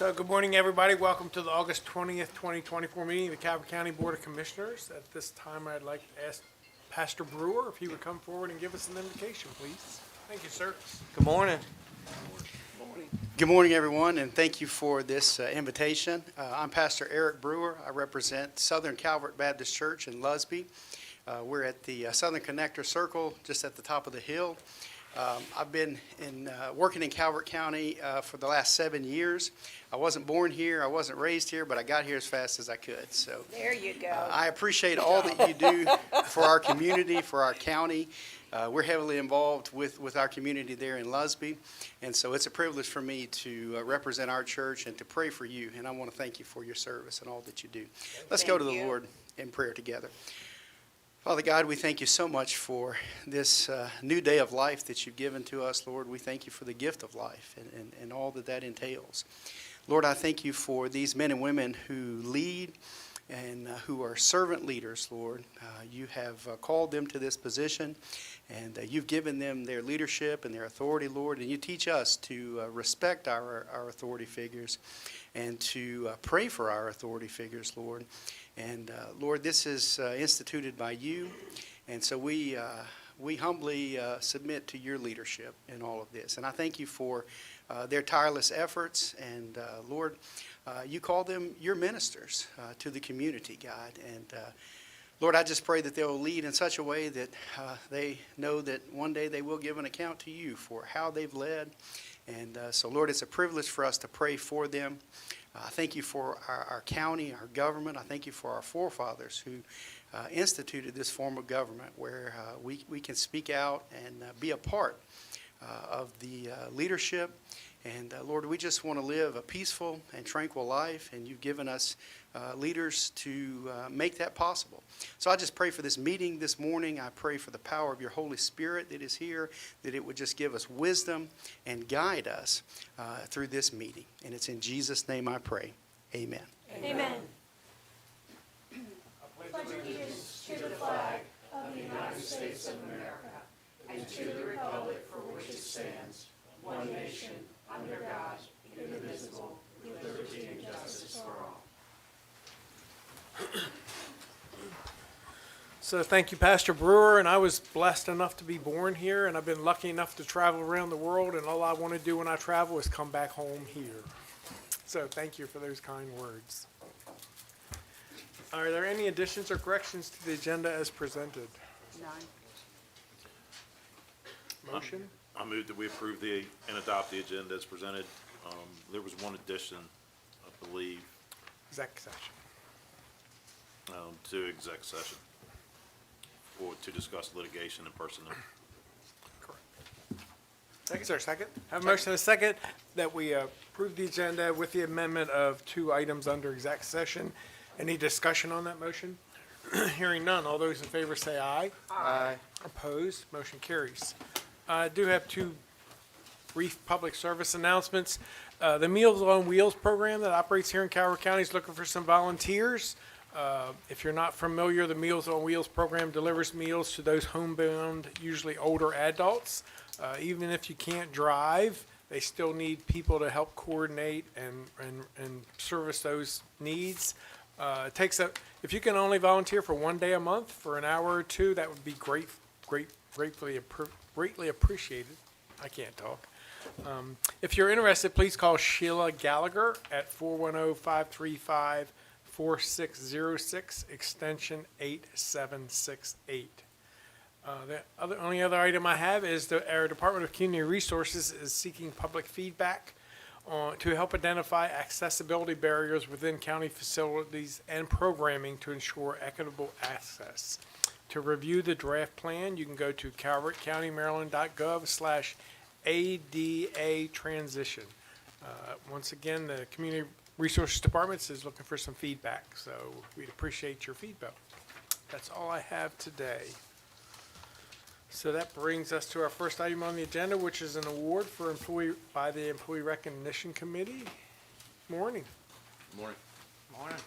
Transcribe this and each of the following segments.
So good morning, everybody. Welcome to the August 20th, 2024 meeting of the Calvert County Board of Commissioners. At this time, I'd like to ask Pastor Brewer if he would come forward and give us an invocation, please. Thank you, sir. Good morning. Good morning, everyone, and thank you for this invitation. I'm Pastor Eric Brewer. I represent Southern Calvert Baptist Church in Lusby. We're at the Southern Connector Circle, just at the top of the hill. I've been working in Calvert County for the last 7 years. I wasn't born here, I wasn't raised here, but I got here as fast as I could. So There you go. I appreciate all that you do for our community, for our county. We're heavily involved with our community there in Lusby, and so it's a privilege for me to represent our church and to pray for you, and I want to thank you for your service and all that you do. Let's go to the Lord in prayer together. Father God, we thank you so much for this new day of life that you've given to us, Lord. We thank you for the gift of life and all that entails. Lord, I thank you for these men and women who lead and who are servant leaders, Lord. You have called them to this position, and you've given them their leadership and their authority, Lord, and you teach us to respect our authority figures and to pray for our authority figures, Lord. And Lord, this is instituted by you, and so we humbly submit to your leadership in all of this. And I thank you for their tireless efforts, and Lord, you call them your ministers to the community, God. And Lord, I just pray that they'll lead in such a way that they know that one day they will give an account to you for how they've led. And so, Lord, it's a privilege for us to pray for them. I thank you for our county, our government. I thank you for our forefathers who instituted this form of government where we can speak out and be a part of the leadership. And Lord, we just want to live a peaceful and tranquil life, and you've given us leaders to make that possible. So I just pray for this meeting this morning. I pray for the power of your Holy Spirit that is here, that it would just give us wisdom and guide us through this meeting. And it's in Jesus' name I pray. Amen. Amen. So thank you, Pastor Brewer, and I was blessed enough to be born here, and I've been lucky enough to travel around the world, and all I want to do when I travel is come back home here. So thank you for those kind words. Are there any additions or corrections to the agenda as presented? None. Motion? I move that we approve and adopt the agenda as presented. There was one addition, I believe, Exec session. to exec session to discuss litigation and personnel. Second, sir, second. Have a motion and a second that we approve the agenda with the amendment of 2 items under exec session. Any discussion on that motion? Hearing none. All those in favor say aye. Aye. Opposed? Motion carries. I do have 2 brief public service announcements. The Meals on Wheels program that operates here in Calvert County is looking for some volunteers. If you're not familiar, the Meals on Wheels program delivers meals to those homebound, usually older adults. Even if you can't drive, they still need people to help coordinate and service those needs. If you can only volunteer for 1 day a month for an hour or 2, that would be greatly appreciated. I can't talk. If you're interested, please call Sheila Gallagher at 410-535-4606, extension 8768. The only other item I have is our Department of Community Resources is seeking public feedback to help identify accessibility barriers within county facilities and programming to ensure equitable access. To review the draft plan, you can go to calvertcountymaryland.gov/ADA transition. Once again, the Community Resources Department is looking for some feedback, so we'd appreciate your feedback. That's all I have today. So that brings us to our first item on the agenda, which is an award by the Employee Recognition Committee. Morning. Morning. Morning.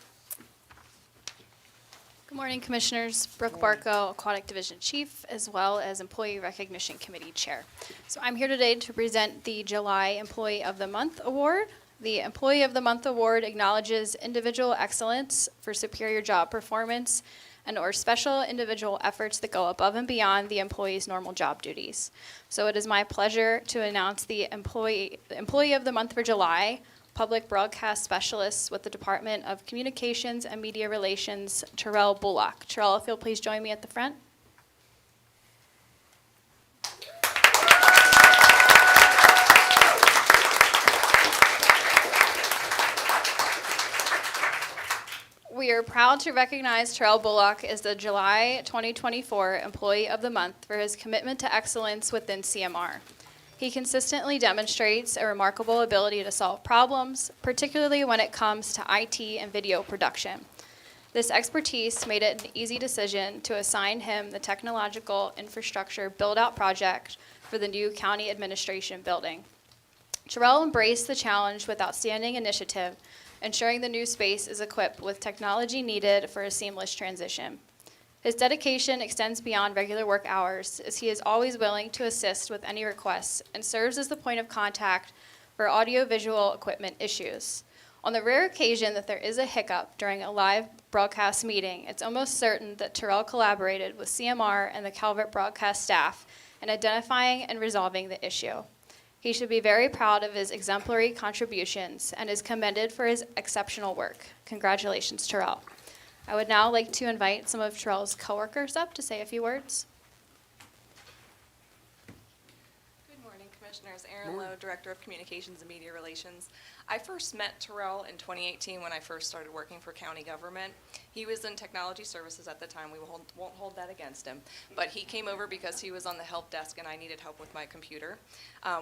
Good morning, Commissioners. Brooke Barco, Aquatic Division Chief, as well as Employee Recognition Committee Chair. So I'm here today to present the July Employee of the Month Award The Employee of the Month award acknowledges individual excellence for superior job performance and/or special individual efforts that go above and beyond the employee's normal job duties. So it is my pleasure to announce the Employee of the Month for July, Public Broadcast Specialist with the Department of Communications and Media Relations, Terrell Bullock. Terrell, if you'll please join me at the front. We are proud to recognize Terrell Bullock as the July 2024 Employee of the Month for his commitment to excellence within CMR. He consistently demonstrates a remarkable ability to solve problems, particularly when it comes to IT and video production. This expertise made it an easy decision to assign him the technological infrastructure build-out project for the new county administration building. Terrell embraced the challenge with outstanding initiative, ensuring the new space is equipped with technology needed for a seamless transition. His dedication extends beyond regular work hours, as he is always willing to assist with any requests and serves as the point of contact for audiovisual equipment issues. On the rare occasion that there is a hiccup during a live broadcast meeting, it's almost certain that Terrell collaborated with CMR and the Calvert broadcast staff in identifying and resolving the issue. He should be very proud of his exemplary contributions and is commended for his exceptional work. Congratulations, Terrell. I would now like to invite some of Terrell's coworkers up to say a few words. Good morning, Commissioners. Erin Lowe, Director of Communications and Media Relations. I first met Terrell in 2018 when I first started working for county government. He was in technology services at the time. We won't hold that against him. But he came over because he was on the help desk and I needed help with my computer.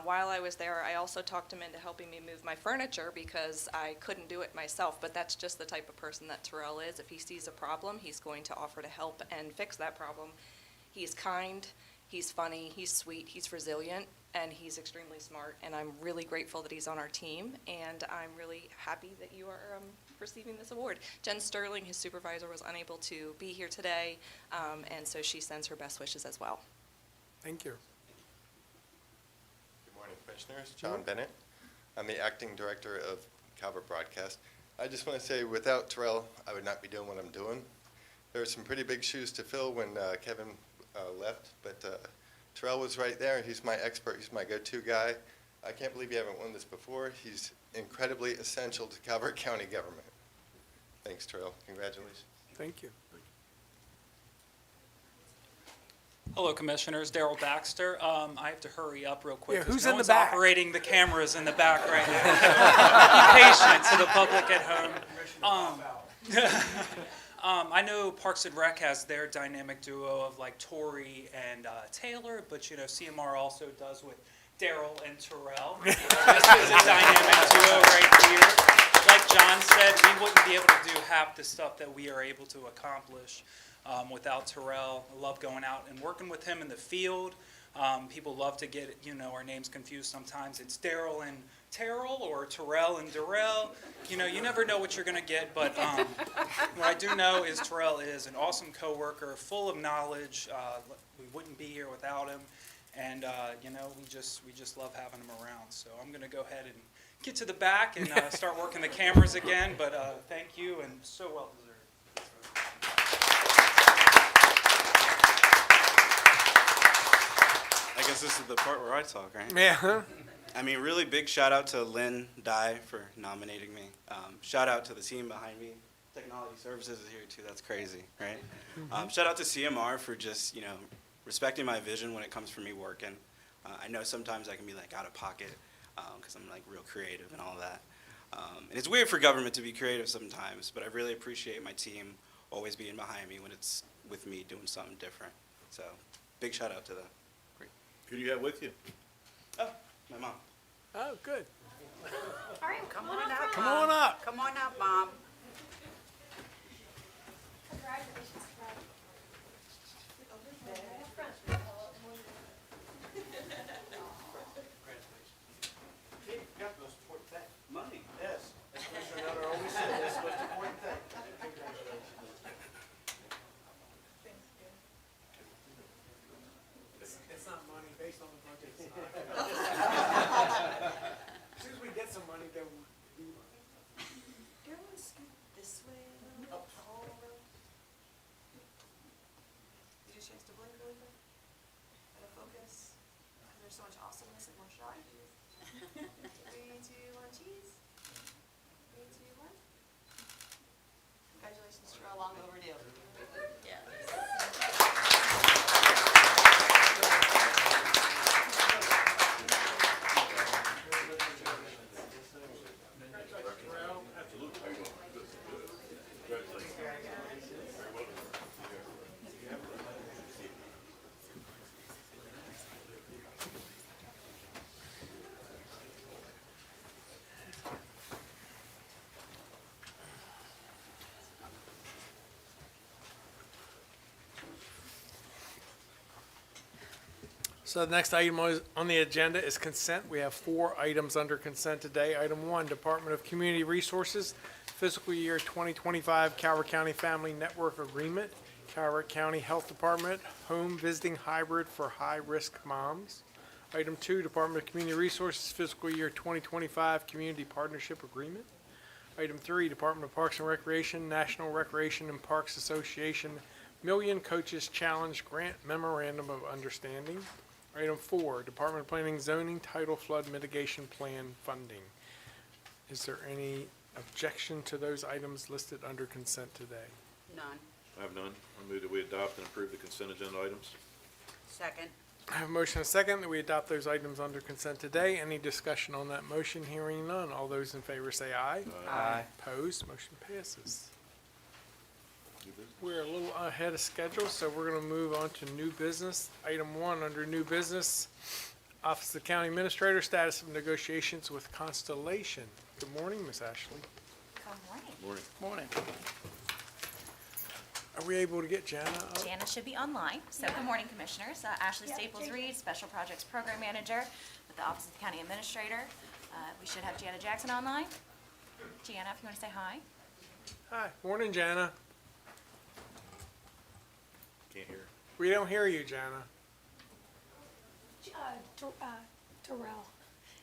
While I was there, I also talked him into helping me move my furniture because I couldn't do it myself. But that's just the type of person that Terrell is. If he sees a problem, he's going to offer to help and fix that problem. He's kind. He's funny, he's sweet, he's resilient, and he's extremely smart, and I'm really grateful that he's on our team, and I'm really happy that you are receiving this award. Jen Sterling, his supervisor, was unable to be here today, and so she sends her best wishes as well. Thank you. Good morning, Commissioners. John Bennett. I'm the Acting Director of Calvert Broadcast. I just want to say, without Terrell, I would not be doing what I'm doing. There are some pretty big shoes to fill when Kevin left, but Terrell was right there. He's my expert. He's my go-to guy. I can't believe you haven't won this before. He's incredibly essential to Calvert County government. Thanks, Terrell. Congratulations. Thank you. Hello, Commissioners. Darrell Baxter. I have to hurry up real quick. Yeah, 'cause who's no in the one's back? operating the cameras in the back right now. So be patient to the public at home. I know Parks and Rec has their dynamic duo of like Tori and Taylor, but you know CMR also does with Daryl and Terrell. This is a dynamic duo right here. Like John said, we wouldn't be able to do half the stuff that we are able to accomplish without Terrell. I love going out and working with him in the field. People love to get our names confused sometimes. It's Daryl and Terrell or Terrell and Darrell. You never know what you're going to get, but what I do know is Terrell is an awesome coworker, full of knowledge. We wouldn't be here without him, and we just love having him around. So I'm going to go ahead and get to the back and start working the cameras again, but thank you, and so well deserved. I guess this is the part where I talk, right? Yeah. I mean, really big shout out to Lynn Dye for nominating me. Shout out to the team behind me. Technology Services is here too. That's crazy, right? Shout out to CMR for just respecting my vision when it comes for me working. I know sometimes I can be like out of pocket because I'm like real creative and all that. And it's weird for government to be creative sometimes, but I really appreciate my team always being behind me when it's with me doing something different. So big shout out to them. Who do you have with you? Oh, my mom. Oh, good. All right, come on up. Come on up. Come on up, Mom. Money. Yes. As Commissioner Nutter always said, that's the most important thing. Congratulations. It's not money based on the budget. As soon as we get some money, then So the next item on the agenda is consent. We have 4 items under consent today. Item 1, Department of Community Resources, fiscal year 2025 Calvert County Family Network Agreement, Calvert County Health Department, home visiting hybrid for high-risk moms. Item 2, Department of Community Resources, fiscal year 2025 Community Partnership Agreement. Item 3, Department of Parks and Recreation, National Recreation and Parks Association Million Coaches Challenge Grant Memorandum of Understanding. Item 4, Department of Planning and Zoning Tidal Flood Mitigation Plan Funding. Is there any objection to those items listed under consent today? None. I have none. I move that we adopt and approve the consent agenda items. Second. I have a motion and a second that we adopt those items under consent today. Any discussion on that motion? Hearing none. All those in favor say aye. Aye. Opposed? Motion passes. New business. We're a little ahead of schedule, so we're going to move on to new business. Item 1 under new business, Office of the County Administrator, status of negotiations with Constellation. Good morning, Ms. Ashley. Good morning. Morning. Morning. Are we able to get Jana up? Jana should be online. So good morning, Commissioners. Ashley Staples Reed, Special Projects Program Manager with the Office of the County Administrator. We should have Jana Jackson online. Jana, if you want to say hi. Hi. Morning, Jana. Can't hear. We don't hear you, Jana.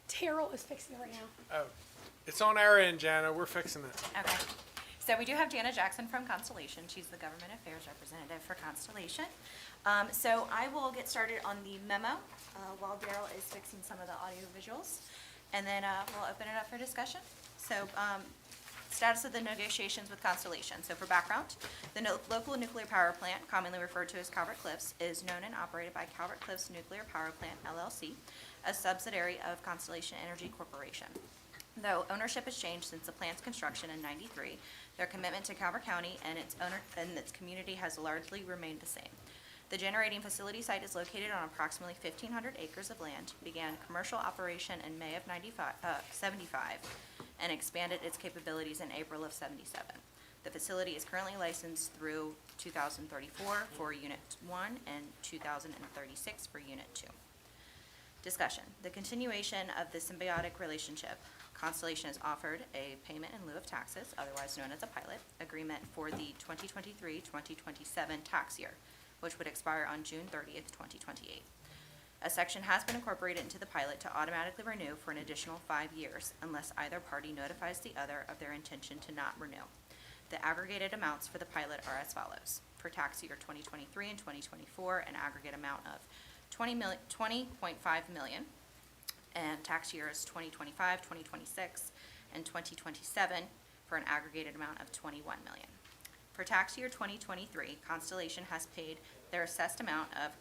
Terrell is fixing it right now. Oh, it's on our end, Jana. We're fixing it. Okay. So we do have Jana Jackson from Constellation. She's the Government Affairs Representative for Constellation. So I will get started on the memo while Daryl is fixing some of the audio visuals. And then we'll open it up for discussion. So status of the negotiations with Constellation. So for background, the local nuclear power plant, commonly referred to as Calvert Cliffs, is known and operated by Calvert Cliffs Nuclear Power Plant, LLC, a subsidiary of Constellation Energy Corporation. Though ownership has changed since the plant's construction in '93, their commitment to Calvert County and its community has largely remained the same. The generating facility site is located on approximately 1,500 acres of land, began commercial operation in May of '75, and expanded its capabilities in April of '77. The facility is currently licensed through 2034 for Unit 1 and 2036 for Unit 2. Discussion. The continuation of the symbiotic relationship. Constellation has offered a payment in lieu of taxes, otherwise known as a pilot, agreement for the 2023-2027 tax year, which would expire on June 30th, 2028. A section has been incorporated into the pilot to automatically renew for an additional 5 years unless either party notifies the other of their intention to not renew. The aggregated amounts for the pilot are as follows. For tax year 2023 and 2024, an aggregate amount of $20.5 million, and tax years 2025, 2026, and 2027 for an aggregated amount of $21 million. For tax year 2023, Constellation has paid their assessed amount of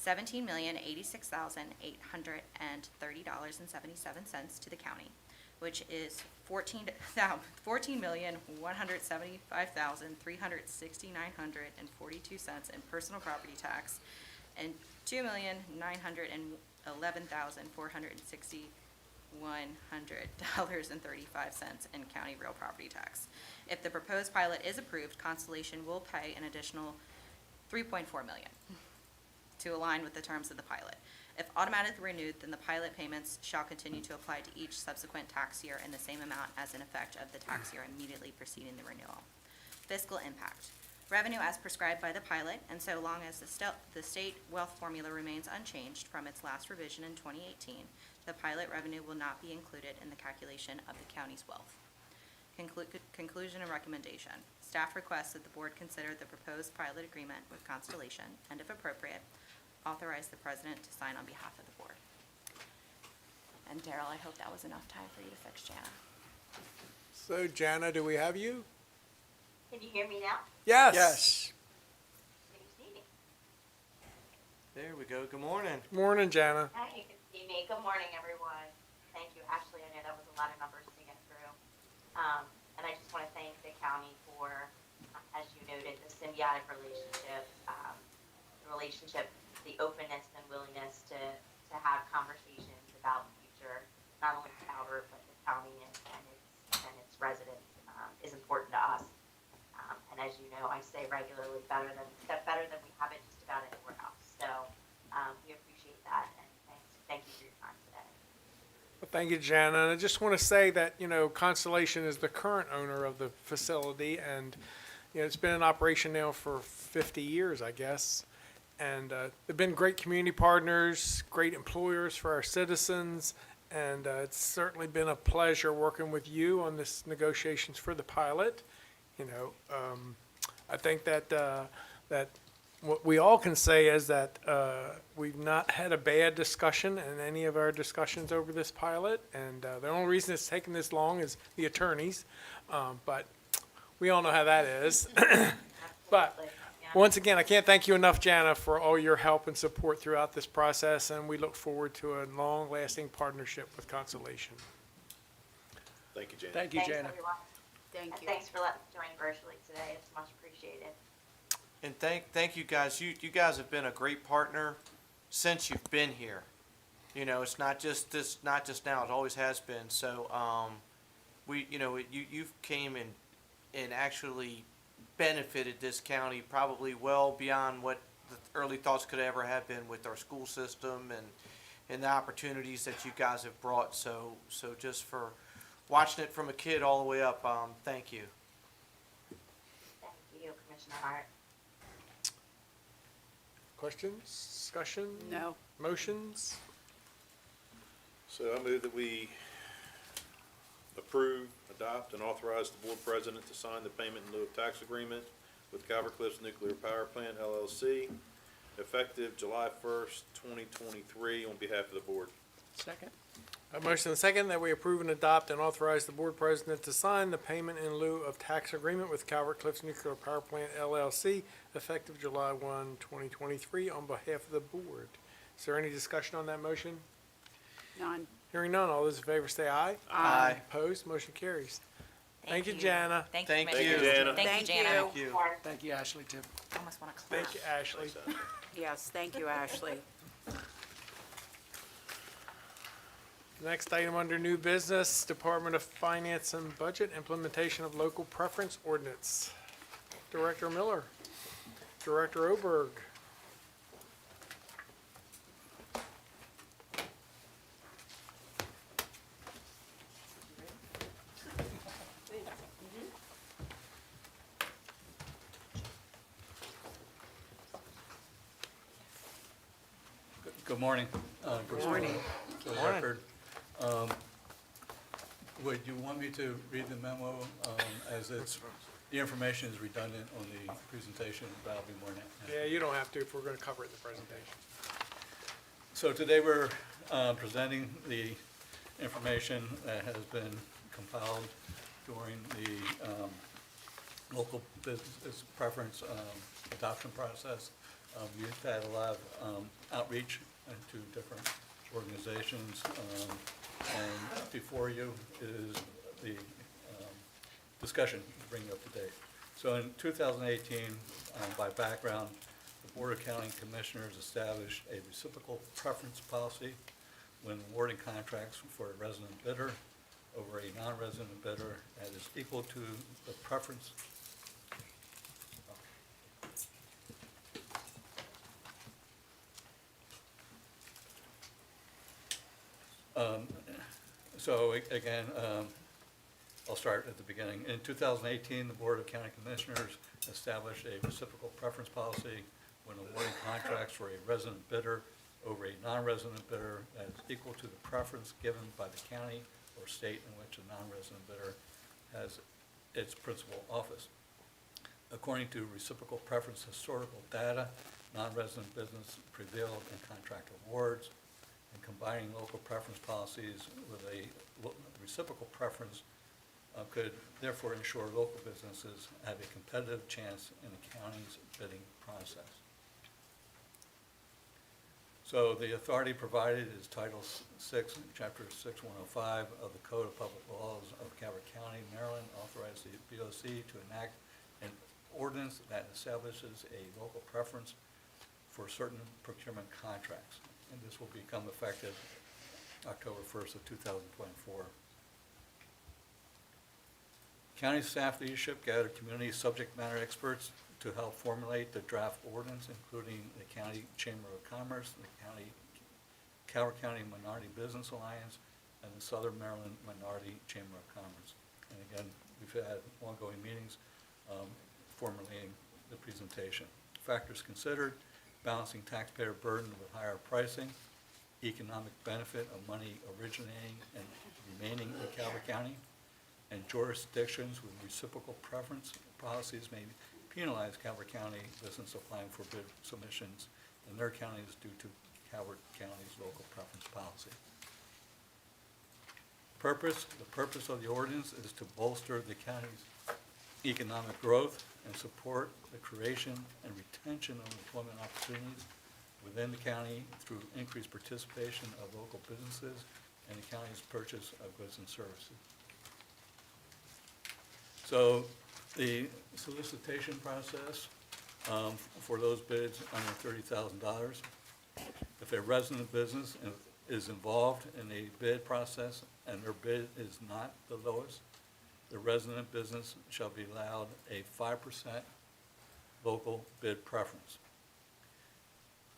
$17,086,830.77 to the county, which is $14,175,369.42 in personal property tax and $2,911,461.35 in county real property tax. If the proposed pilot is approved, Constellation will pay an additional $3.4 million to align with the terms of the pilot. If automatically renewed, then the pilot payments shall continue to apply to each subsequent tax year in the same amount as in effect of the tax year immediately preceding the renewal. Fiscal impact. Revenue as prescribed by the pilot, and so long as the state wealth formula remains unchanged from its last revision in 2018, the pilot revenue will not be included in the calculation of the county's wealth. Conclusion and recommendation. Staff requests that the board consider the proposed pilot agreement with Constellation, and if appropriate, authorize the president to sign on behalf of the board. And Daryl, I hope that was enough time for you to fix Jana. So, Jana, do we have you? Can you hear me now? Yes. Yes. Please need me. There we go. Good morning. Morning, Jana. Hi, you can see me. Good morning, everyone. Thank you, Ashley. I know that was a lot of numbers to get through. And I just want to thank the county for, as you noted, the symbiotic relationship, the openness and willingness to have conversations about the future, not only Calvert, but the county and its residents, is important to us. And as you know, I say regularly, better than we have it just about anywhere else. So we appreciate that, and thank you for your time today. Well, thank you, Jana. And I just want to say that, Constellation is the current owner of the facility, and, it's been in operation now for 50 years, I guess. And they've been great community partners, great employers for our citizens, and it's certainly been a pleasure working with you on this negotiations for the pilot. I think that what we all can say is that we've not had a bad discussion in any of our discussions over this pilot, and the only reason it's taken this long is the attorneys, but we all know how that is. But Yeah. once again, I can't thank you enough, Jana, for all your help and support throughout this process, and we look forward to a long-lasting partnership with Constellation. Thank you, Jan. Thank you, Thanks, Jana. everyone. Thank And you. thanks for letting me join virtually today. It's much appreciated. And thank you guys. You guys have been a great partner since you've been here. It's not just now, it always has been. So, you've came and actually benefited this county probably well beyond what the early thoughts could ever have been with our school system and the opportunities that you guys have brought. So just for watching it from a kid all the way up, thank you. Thank you, Commissioner Hart. Questions, discussion? No. Motions? So I move that we approve, adopt, and authorize the board president to sign the payment in lieu of tax agreement with Calvert Cliffs Nuclear Power Plant LLC, effective July 1st, 2023, on behalf of the board. Second. A motion and a second that we approve and adopt and authorize the board president to sign the payment in lieu of tax agreement with Calvert Cliffs Nuclear Power Plant LLC, effective July 1, 2023, on behalf of the board. Is there any discussion on that motion? None. Hearing none, all those in favor say aye. Aye. Opposed, motion carries. Thank you, Jana. Thank Thank you, you. Commissioner. Jana. Thank you, Jana. Thank you. Thank you, Ashley, too. Almost want to clap. Thank you, Ashley. Yes, thank you, Ashley. Next item under new business, Department of Finance and Budget, implementation of local preference ordinance. Director Miller. Director Oberg. Good morning. Good morning. For the record, would you want me to read the memo as the information is redundant on the presentation, but I'll be more than happy. Yeah, you don't have to if we're going to cover it in the presentation. So today we're presenting the information that has been compiled during the local business preference adoption process. We've had a lot of outreach to different organizations, and before you is the discussion to bring you up to date. So in 2018, by background, the Board of County Commissioners established a reciprocal preference policy when awarding contracts for a resident bidder over a non-resident bidder that is equal to the preference. Again, I'll start at the beginning. In 2018, the Board of County Commissioners established a reciprocal preference policy when awarding contracts for a resident bidder over a non-resident bidder that is equal to the preference given by the county or state in which a non-resident bidder has its principal office. According to reciprocal preference historical data, non-resident business prevailed in contract awards, and combining local preference policies with a reciprocal preference could therefore ensure local businesses have a competitive chance in the county's bidding process. So the authority provided is Title VI, Chapter 6105 of the Code of Public Laws of Calvert County, Maryland, authorized the BOC to enact an ordinance that establishes a local preference for certain procurement contracts. And this will become effective October 1st of 2024. County staff leadership gathered community subject matter experts to help formulate the draft ordinance, including the County Chamber of Commerce, the County Calvert County Minority Business Alliance, and the Southern Maryland Minority Chamber of Commerce. And again, we've had ongoing meetings formulating the presentation. Factors considered: balancing taxpayer burden with higher pricing, economic benefit of money originating and remaining in Calvert County, and jurisdictions with reciprocal preference policies may penalize Calvert County business applying for bid submissions in their counties due to Calvert County's local preference policy. The purpose of the ordinance is to bolster the county's economic growth and support the creation and retention of employment opportunities within the county through increased participation of local businesses and the county's purchase of goods and services. So the solicitation process for those bids under $30,000, if a resident business is involved in a bid process and their bid is not the lowest, the resident business shall be allowed a 5% local bid preference.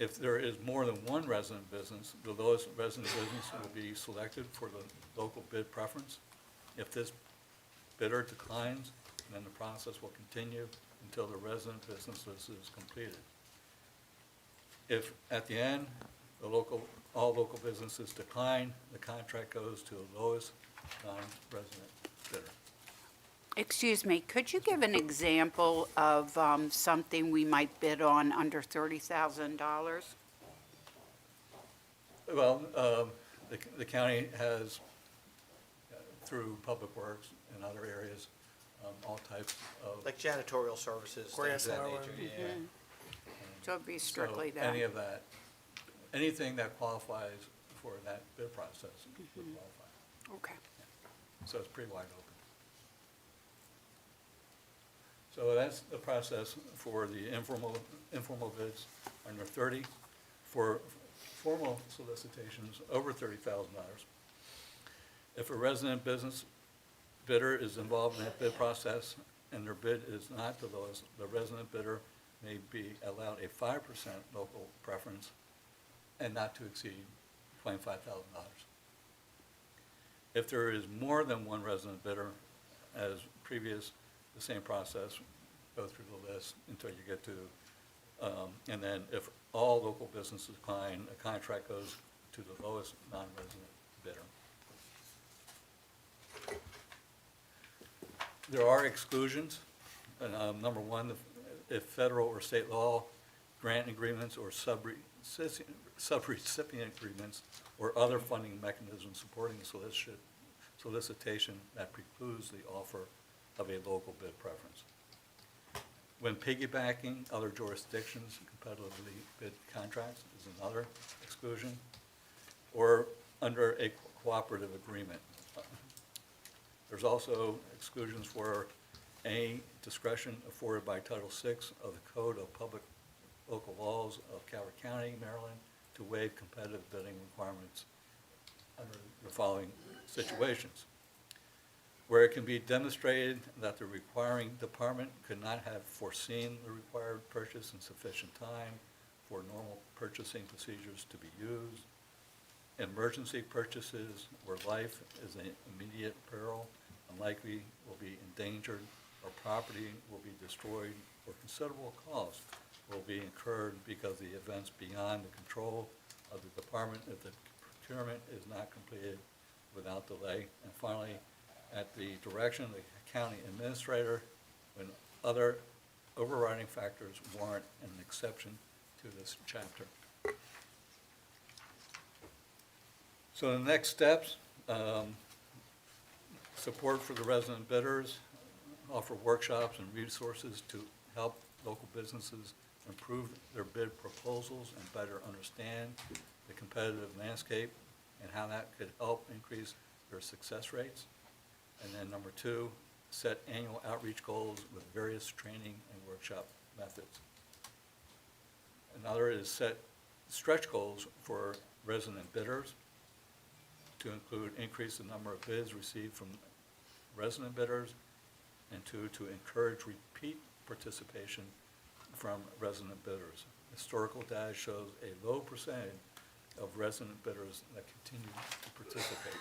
If there is more than one resident business, the lowest resident business will be selected for the local bid preference. If this bidder declines, then the process will continue until the resident business is completed. If at the end, all local businesses decline, the contract goes to the lowest non-resident bidder. Excuse me, could you give an example of something we might bid on under $30,000? Well, the county has, through Public Works and other areas, all types of. Like janitorial services, Grass things of that mowing. nature, yeah. So it'd be strictly So that. any of that, anything that qualifies for that bid process would qualify. Okay. So it's pretty wide open. So that's the process for the informal bids under 30. For formal solicitations over $30,000, if a resident business bidder is involved in that bid process and their bid is not the lowest, the resident bidder may be allowed a 5% local preference and not to exceed $25,000. If there is more than one resident bidder, as previous, the same process, go through the list until you get to, and then if all local businesses decline, a contract goes to the lowest non-resident bidder. There are exclusions. Number one, if federal or state law, grant agreements or subrecipient agreements or other funding mechanisms supporting solicitation that precludes the offer of a local bid preference. When piggybacking other jurisdictions competitively bid contracts is another exclusion, or under a cooperative agreement. There's also exclusions for any discretion afforded by Title VI of the Code of Public Local Laws of Calvert County, Maryland, to waive competitive bidding requirements under the following situations. Where it can be demonstrated that the requiring department could not have foreseen the required purchase in sufficient time for normal purchasing procedures to be used. Emergency purchases where life is an immediate peril and likely will be endangered, or property will be destroyed, or considerable cost will be incurred because the event's beyond the control of the department if the procurement is not completed without delay. And finally, at the direction of the county administrator, when other overriding factors warrant an exception to this chapter. So the next steps, support for the resident bidders, offer workshops and resources to help local businesses improve their bid proposals and better understand the competitive landscape and how that could help increase their success rates. And then number two, set annual outreach goals with various training and workshop methods. Another is set stretch goals for resident bidders to include increase the number of bids received from resident bidders, and two, to encourage repeat participation from resident bidders. Historical data shows a low percentage of resident bidders that continue to participate.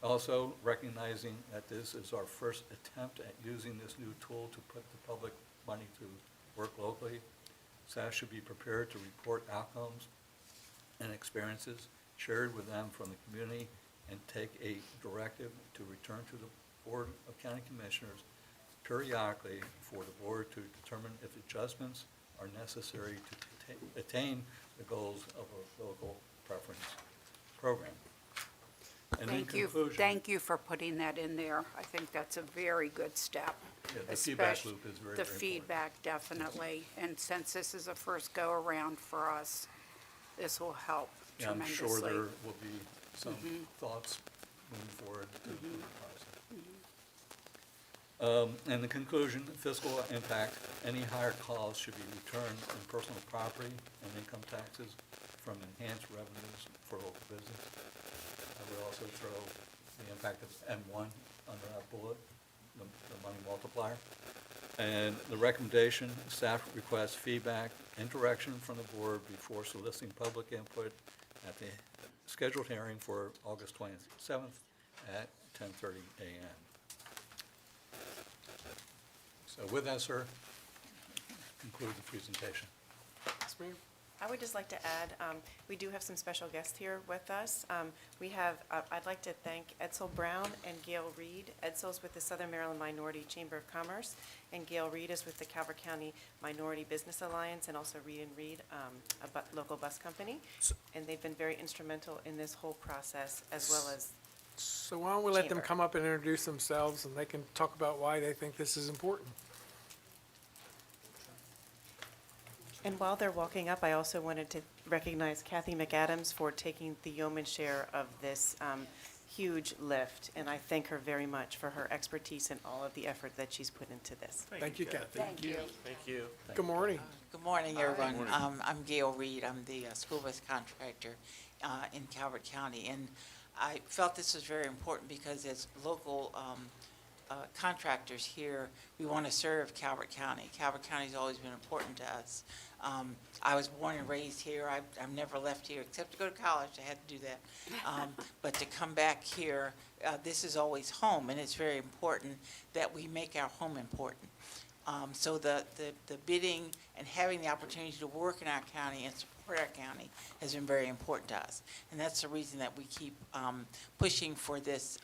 Also, recognizing that this is our first attempt at using this new tool to put the public money to work locally, staff should be prepared to report outcomes and experiences shared with them from the community and take a directive to return to the Board of County Commissioners periodically for the board to determine if adjustments are necessary to attain the goals of a local preference program. And in conclusion. Thank you for putting that in there. I think that's a very good step. Yeah, the feedback especially- loop is very, The very important. feedback, definitely. And since this is a first go-around for us, this will help Yeah, I'm tremendously. sure there will be some thoughts moving forward to the process. And the conclusion, fiscal impact, any higher costs should be returned in personal property and income taxes from enhanced revenues for local business. I would also throw the impact of M1 under that bullet, the money multiplier. And the recommendation, staff requests feedback and direction from the board before soliciting public input at the scheduled hearing for August 27th at 10:30 a.m. So with that, sir, conclude the presentation. Yes, ma'am. I would just like to add, we do have some special guests here with us. We have, I'd like to thank Edsel Brown and Gail Reed. Edsel's with the Southern Maryland Minority Chamber of Commerce, and Gail Reed is with the Calvert County Minority Business Alliance, and also Reed and Reed, a local bus company. And they've been very instrumental in this whole process, as well as, So why don't we let them Chamber. come up and introduce themselves, and they can talk about why they think this is important. and while they're walking up, I also wanted to recognize Kathy McAdams for taking the yeoman's share of this huge lift. And I thank her very much for her expertise and all of the effort that she's put into this. Thank you, Kathy. Thank you. Thank you. Good morning. Good morning, everyone. I'm Gail Reed. I'm the school bus contractor in Calvert County. And I felt this was very important because as local contractors here, we want to serve Calvert County. Calvert County's always been important to us. I was born and raised here. I've never left here except to go to college. I had to do that. But to come back here, this is always home, and it's very important that we make our home important. So the bidding and having the opportunity to work in our county and support our county has been very important to us. And that's the reason that we keep pushing for this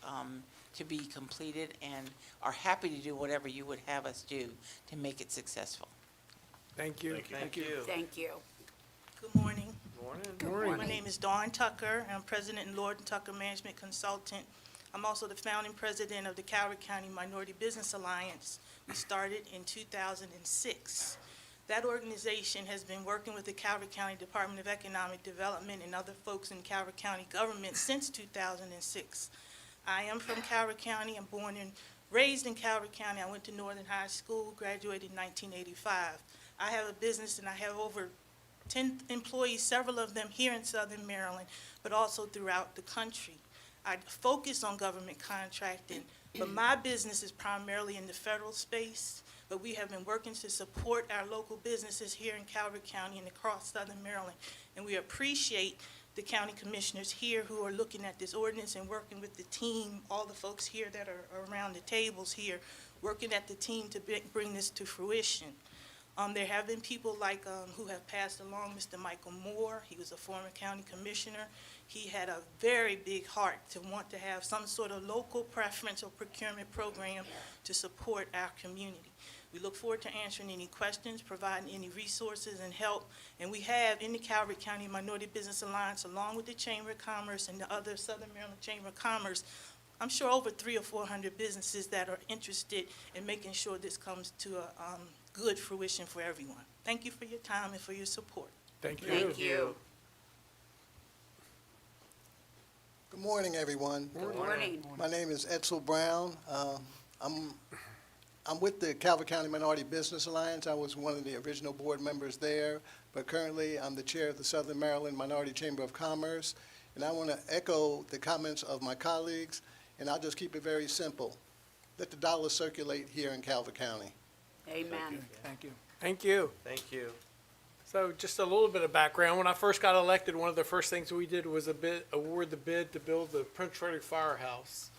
to be completed and are happy to do whatever you would have us do to make it successful. Thank you. Thank you. Thank you. Good morning. Good morning. My name is Dawn Tucker, and I'm President and Lord and Tucker Management Consultant. I'm also the founding president of the Calvert County Minority Business Alliance. We started in 2006. That organization has been working with the Calvert County Department of Economic Development and other folks in Calvert County government since 2006. I am from Calvert County. I'm born and raised in Calvert County. I went to Northern High School, graduated in 1985. I have a business and I have over 10 employees, several of them here in Southern Maryland, but also throughout the country. I focus on government contracting, but my business is primarily in the federal space, but we have been working to support our local businesses here in Calvert County and across Southern Maryland. And we appreciate the county commissioners here who are looking at this ordinance and working with the team, all the folks here that are around the tables here, working at the team to bring this to fruition. There have been people like who have passed along, Mr. Michael Moore. He was a former county commissioner. He had a very big heart to want to have some sort of local preferential procurement program to support our community. We look forward to answering any questions, providing any resources and help. And we have in the Calvert County Minority Business Alliance, along with the Chamber of Commerce and the other Southern Maryland Chamber of Commerce, I'm sure over 300 or 400 businesses that are interested in making sure this comes to a good fruition for everyone. Thank you for your time and for your support. Thank you. Thank you. Good morning, everyone. Good morning. My name is Edsel Brown. I'm with the Calvert County Minority Business Alliance. I was one of the original board members there, but currently I'm the chair of the Southern Maryland Minority Chamber of Commerce. And I want to echo the comments of my colleagues, and I'll just keep it very simple. Let the dollar circulate here in Calvert County. Amen. Thank you. Thank you. Thank you. So just a little bit of background. When I first got elected, one of the first things we did was award the bid to build the Prince Frederick Firehouse.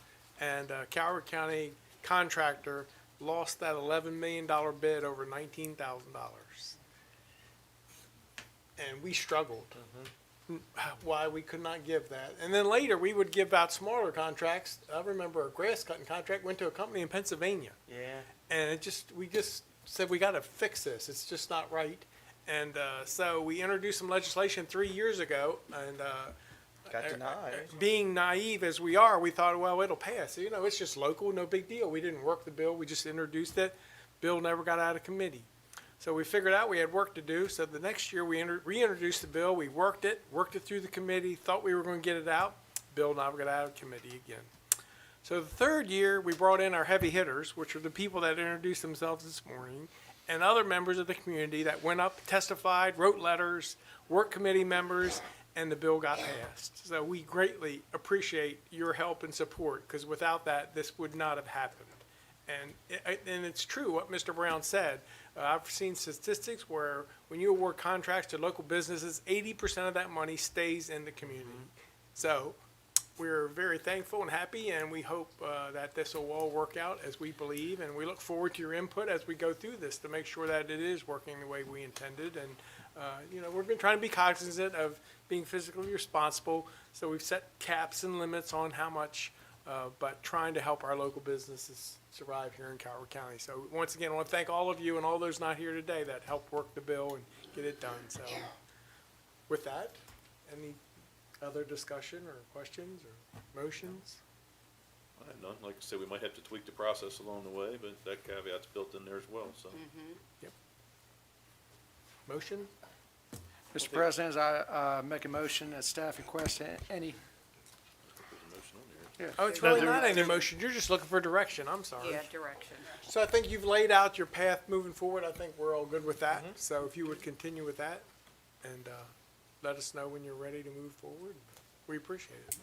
And Calvert County contractor lost that $11 million bid over $19,000. And we struggled. Why we could not give that. And then later, we would give out smaller contracts. I remember a grass cutting contract went to a company in Pennsylvania. Yeah. And we just said, we got to fix this. It's just not right. And so we introduced some legislation 3 years ago. And Got denied. being naive as we are, we thought, well, it'll pass. You know, it's just local, no big deal. We didn't work the bill. We just introduced it. Bill never got out of committee. So we figured out we had work to do. So the next year, we reintroduced the bill. We worked it through the committee, thought we were going to get it out. Bill never got out of committee again. So the third year, we brought in our heavy hitters, which are the people that introduced themselves this morning, and other members of the community that went up, testified, wrote letters, work committee members, and the bill got passed. So we greatly appreciate your help and support, because without that, this would not have happened. And it's true what Mr. Brown said. I've seen statistics where when you award contracts to local businesses, 80% of that money stays in the community. So we're very thankful and happy, and we hope that this will all work out as we believe, and we look forward to your input as we go through this to make sure that it is working the way we intended. And, you know, we're trying to be cognizant of being fiscally responsible, so we've set caps and limits on how much, but trying to help our local businesses survive here in Calvert County. So once again, I want to thank all of you and all those not here today that helped work the bill and get it done. So with that, any other discussion or questions or motions? I have none. Like I said, we might have to tweak the process along the way, but that caveat's built in there as well, so. Yep. Motion? Mr. President, as I make a motion that staff request any. There's a motion on there. Yeah. Oh, it's really not any motion. You're just looking for direction. I'm sorry. Yeah, direction. So I think you've laid out your path moving forward. I think we're all good with that. So if you would continue with that and let us know when you're ready to move forward, we appreciate it.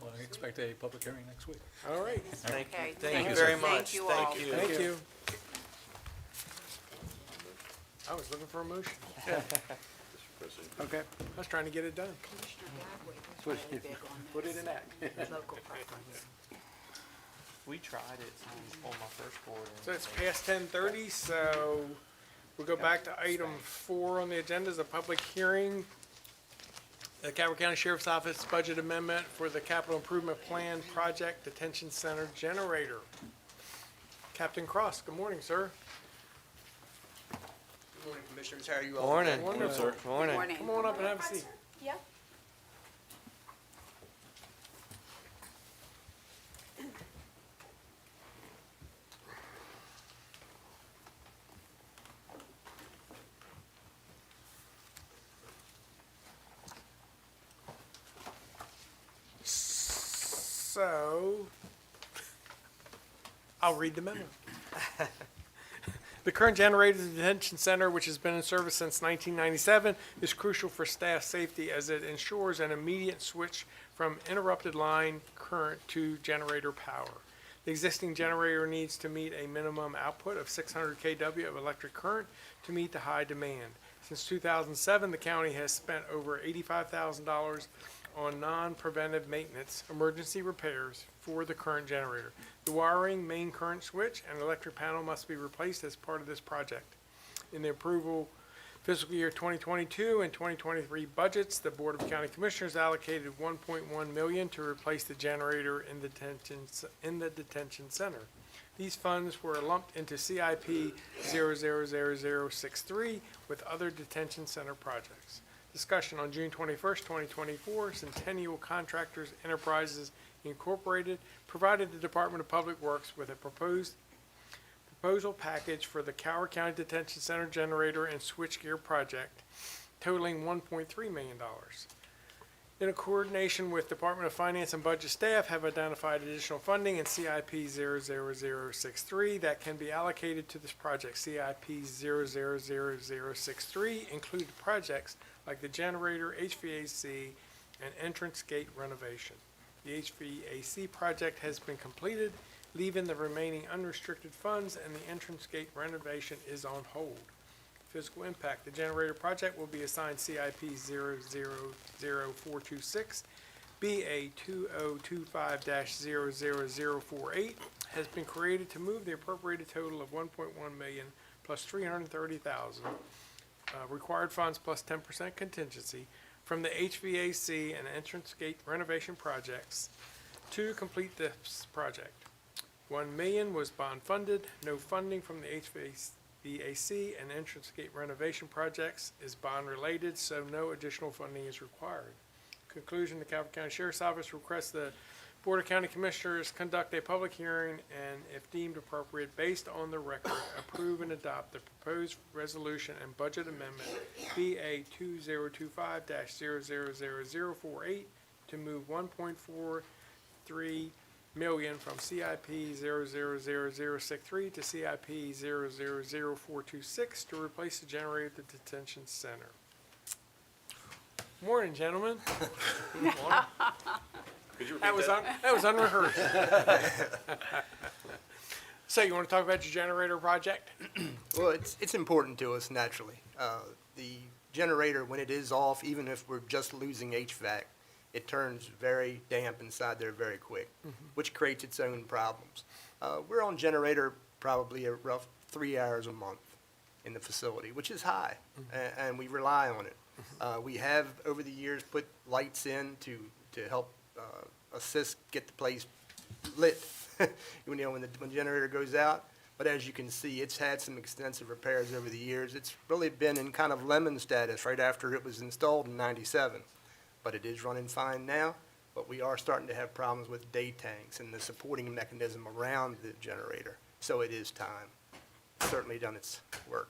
Well, I expect a public hearing next week. All right. Thank Okay, you. Thank you sir. very much. Thank you all. Thank you. Thank you. I was looking for a motion. Mr. President. Okay. I was trying to get it done. Put it in act. We tried it on my first board. So it's past 10:30, so we'll go back to item 4 on the agenda, is a public hearing. The Calvert County Sheriff's Office budget amendment for the capital improvement plan project detention center generator. Captain Cross, good morning, sir. Good morning, Commissioners. How are you all? Morning. Wonderful. Morning. Come on up and have a seat. Yeah. So, I'll read the memo. The current generator at the detention center, which has been in service since 1997, is crucial for staff safety as it ensures an immediate switch from interrupted line current to generator power. The existing generator needs to meet a minimum output of 600 kW of electric current to meet the high demand. Since 2007, the county has spent over $85,000 on non-preventive maintenance, emergency repairs for the current generator. The wiring, main current switch, and electric panel must be replaced as part of this project. In the approval fiscal year 2022 and 2023 budgets, the Board of County Commissioners allocated $1.1 million to replace the generator in the detention center. These funds were lumped into CIP 000063 with other detention center projects. Discussion on June 21st, 2024, Centennial Contractors Enterprises Incorporated provided the Department of Public Works with a proposal package for the Calvert County Detention Center generator and switchgear project totaling $1.3 million. In coordination with Department of Finance and Budget staff have identified additional funding in CIP 000063 that can be allocated to this project. CIP 000063 include projects like the generator, HVAC, and entrance gate renovation. The HVAC project has been completed, leaving the remaining unrestricted funds, and the entrance gate renovation is on hold. physical impact. The generator project will be assigned CIP 000426, BA 2025-00048, has been created to move the appropriated total of 1.1 million plus 330,000 required funds plus 10% contingency from the HVAC and entrance gate renovation projects to complete this project. 1 million was bond funded. No funding from the HVAC and entrance gate renovation projects is bond related, so no additional funding is required. Conclusion, the Calvert County Sheriff's Office requests the Board of County Commissioners conduct a public hearing and, if deemed appropriate, based on the record, approve and adopt the proposed resolution and budget amendment BA 2025-00048 to move 1.43 million from CIP 000063 to CIP 000426 to replace the generator at the detention center. Morning, gentlemen. Could you repeat That was unrehearsed. So you want to talk about your generator project? Well, it's important to us, naturally. The generator, when it is off, even if we're just losing HVAC, it turns very damp inside there very quick, which creates its own problems. We're on generator probably a rough 3 hours a month in the facility, which is high, and we rely on it. We have, over the years, put lights in to help assist get the place lit, when the generator goes out. But as you can see, it's had some extensive repairs over the years. It's really been in kind of lemon status right after it was installed in '97. But it is running fine now, but we are starting to have problems with day tanks and the supporting mechanism around the generator. So it is time. It's certainly done its work.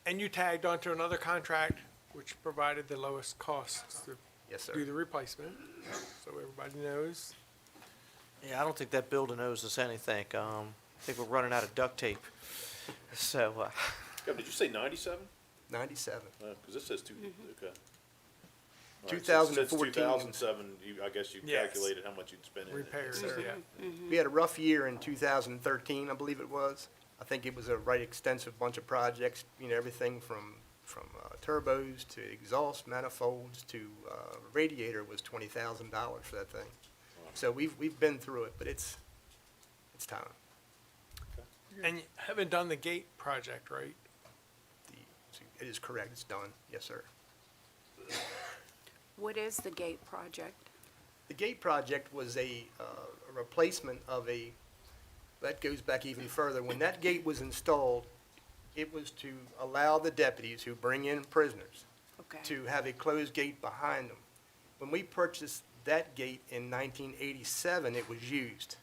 And you tagged onto another contract which provided the lowest costs to Yes, sir. do the replacement, so everybody knows. Yeah, I don't think that building owes us anything. I think we're running out of duct tape. So, Yeah, did you say 97? 97. Because this says okay. All right, 2014. Since 2007, I guess you Yes. calculated how much you'd spend in it. Repairs, So- yeah. We had a rough year in 2013, I believe it was. I think it was a right extensive bunch of projects, everything from turbos to exhaust manifolds to radiator was $20,000 for that thing. So we've been through it, but it's time. And you haven't done the gate project, right? It is correct, it's done, yes, sir. What is the gate project? The gate project was a replacement of that goes back even further. When that gate was installed, it was to allow the deputies who bring in prisoners Okay. to have a closed gate behind them. When we purchased that gate in 1987, it was used.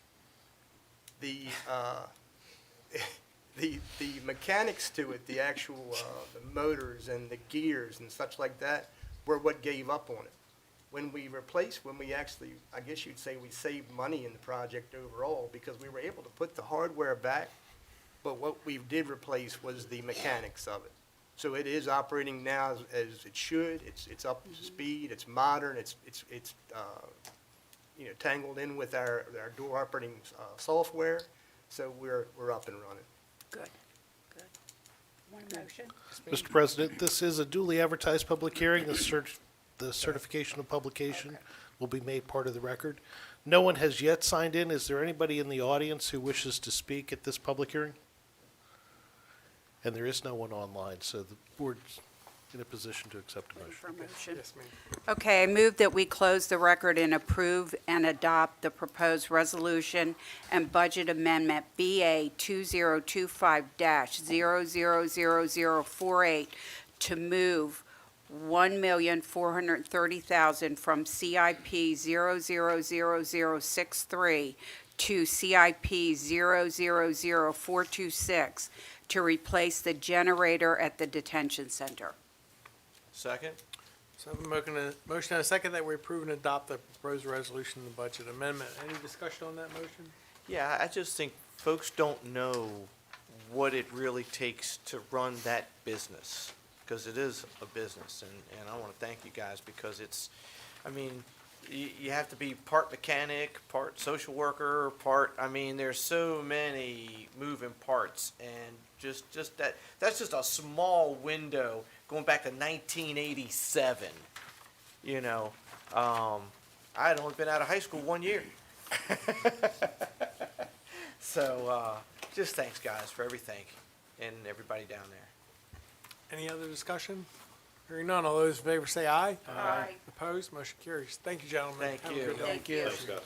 The mechanics to it, the actual the motors and the gears and such like that, were what gave up on it. When we actually, I guess you'd say we saved money in the project overall because we were able to put the hardware back, but what we did replace was the mechanics of it. So it is operating now as it should. It's up to speed. It's modern. It's tangled in with our door operating software. So we're up and running. Good, good. One motion? Mr. President, this is a duly advertised public hearing. The certification of publication will be made part of the record. No one has yet signed in. Is there anybody in the audience who wishes to speak at this public hearing? And there is no one online, so the board's in a position to accept a motion. For motion. Yes, ma'am. Okay, I move that we close the record and approve and adopt the proposed resolution and budget amendment BA 2025-000048 to move $1,430,000 from CIP 000063 to CIP 000426 to replace the generator at the detention center. second? So I have a motion and a second that we approve and adopt the proposed resolution and the budget amendment. Any discussion on that motion? Yeah, I just think folks don't know what it really takes to run that business, because it is a business, and I want to thank you guys because you have to be part mechanic, part social worker, I mean, there's so many moving parts, and just that's just a small window going back to 1987, you know. I had only been out of high school 1 year. So, just thanks, guys, for everything, and everybody down there. Any other discussion? Hearing none, all those in favor say aye. Aye. Opposed, motion carries. Thank you, gentlemen. Thank Have a you. good day. Thank you. Thanks, guys.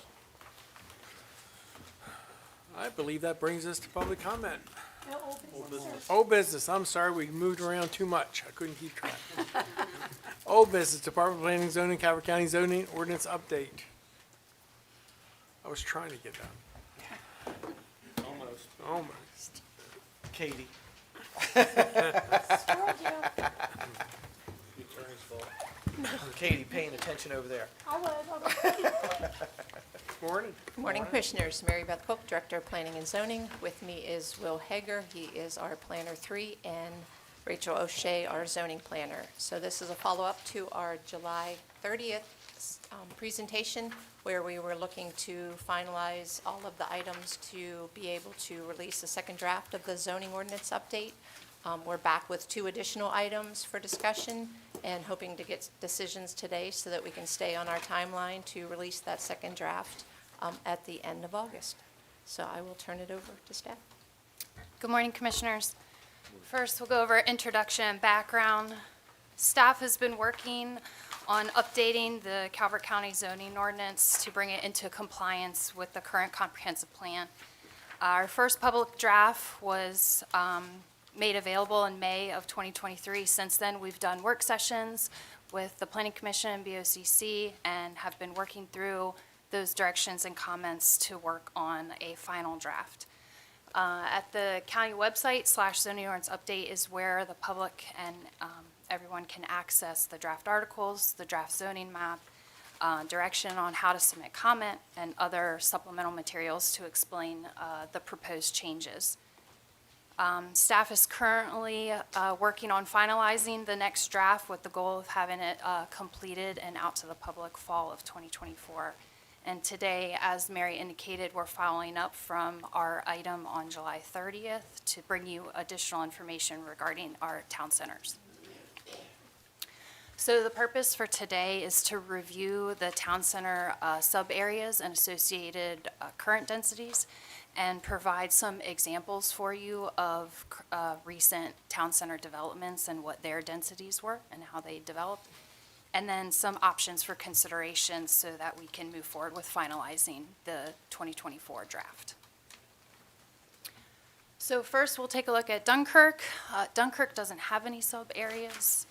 I believe that brings us to public comment. Old business, I'm sorry, we moved around too much. I couldn't keep track. Old business, Department of Planning and Zoning, Calvert County zoning ordinance update. I was trying to get that. Almost. Katie. Katie, paying attention over there. Morning. Good morning, Commissioners. Mary Beth Cook, Director of Planning and Zoning. With me is Will Hager. He is our Planner 3, and Rachel O'Shea, our Zoning Planner. So this is a follow-up to our July 30th presentation, where we were looking to finalize all of the items to be able to release the second draft of the zoning ordinance update. We're back with 2 additional items for discussion and hoping to get decisions today so that we can stay on our timeline to release that second draft at the end of August. So I will turn it over to staff. Good morning, Commissioners. First, we'll go over introduction and background. Staff has been working on updating the Calvert County zoning ordinance to bring it into compliance with the current comprehensive plan. Our first public draft was made available in May of 2023. Since then, we've done work sessions with the Planning Commission and BOCC and have been working through those directions and comments to work on a final draft. At the county website /zoning ordinance update is where the public and everyone can access the draft articles, the draft zoning map, direction on how to submit comment, and other supplemental materials to explain the proposed changes. Staff is currently working on finalizing the next draft with the goal of having it completed and out to the public fall of 2024. And today, as Mary indicated, we're following up from our item on July 30th to bring you additional information regarding our town centers. So the purpose for today is to review the town center sub-areas and associated current densities and provide some examples for you of recent town center developments and what their densities were and how they developed. And then some options for consideration so that we can move forward with finalizing the 2024 draft. So first, we'll take a look at Dunkirk. Dunkirk doesn't have any sub-areas.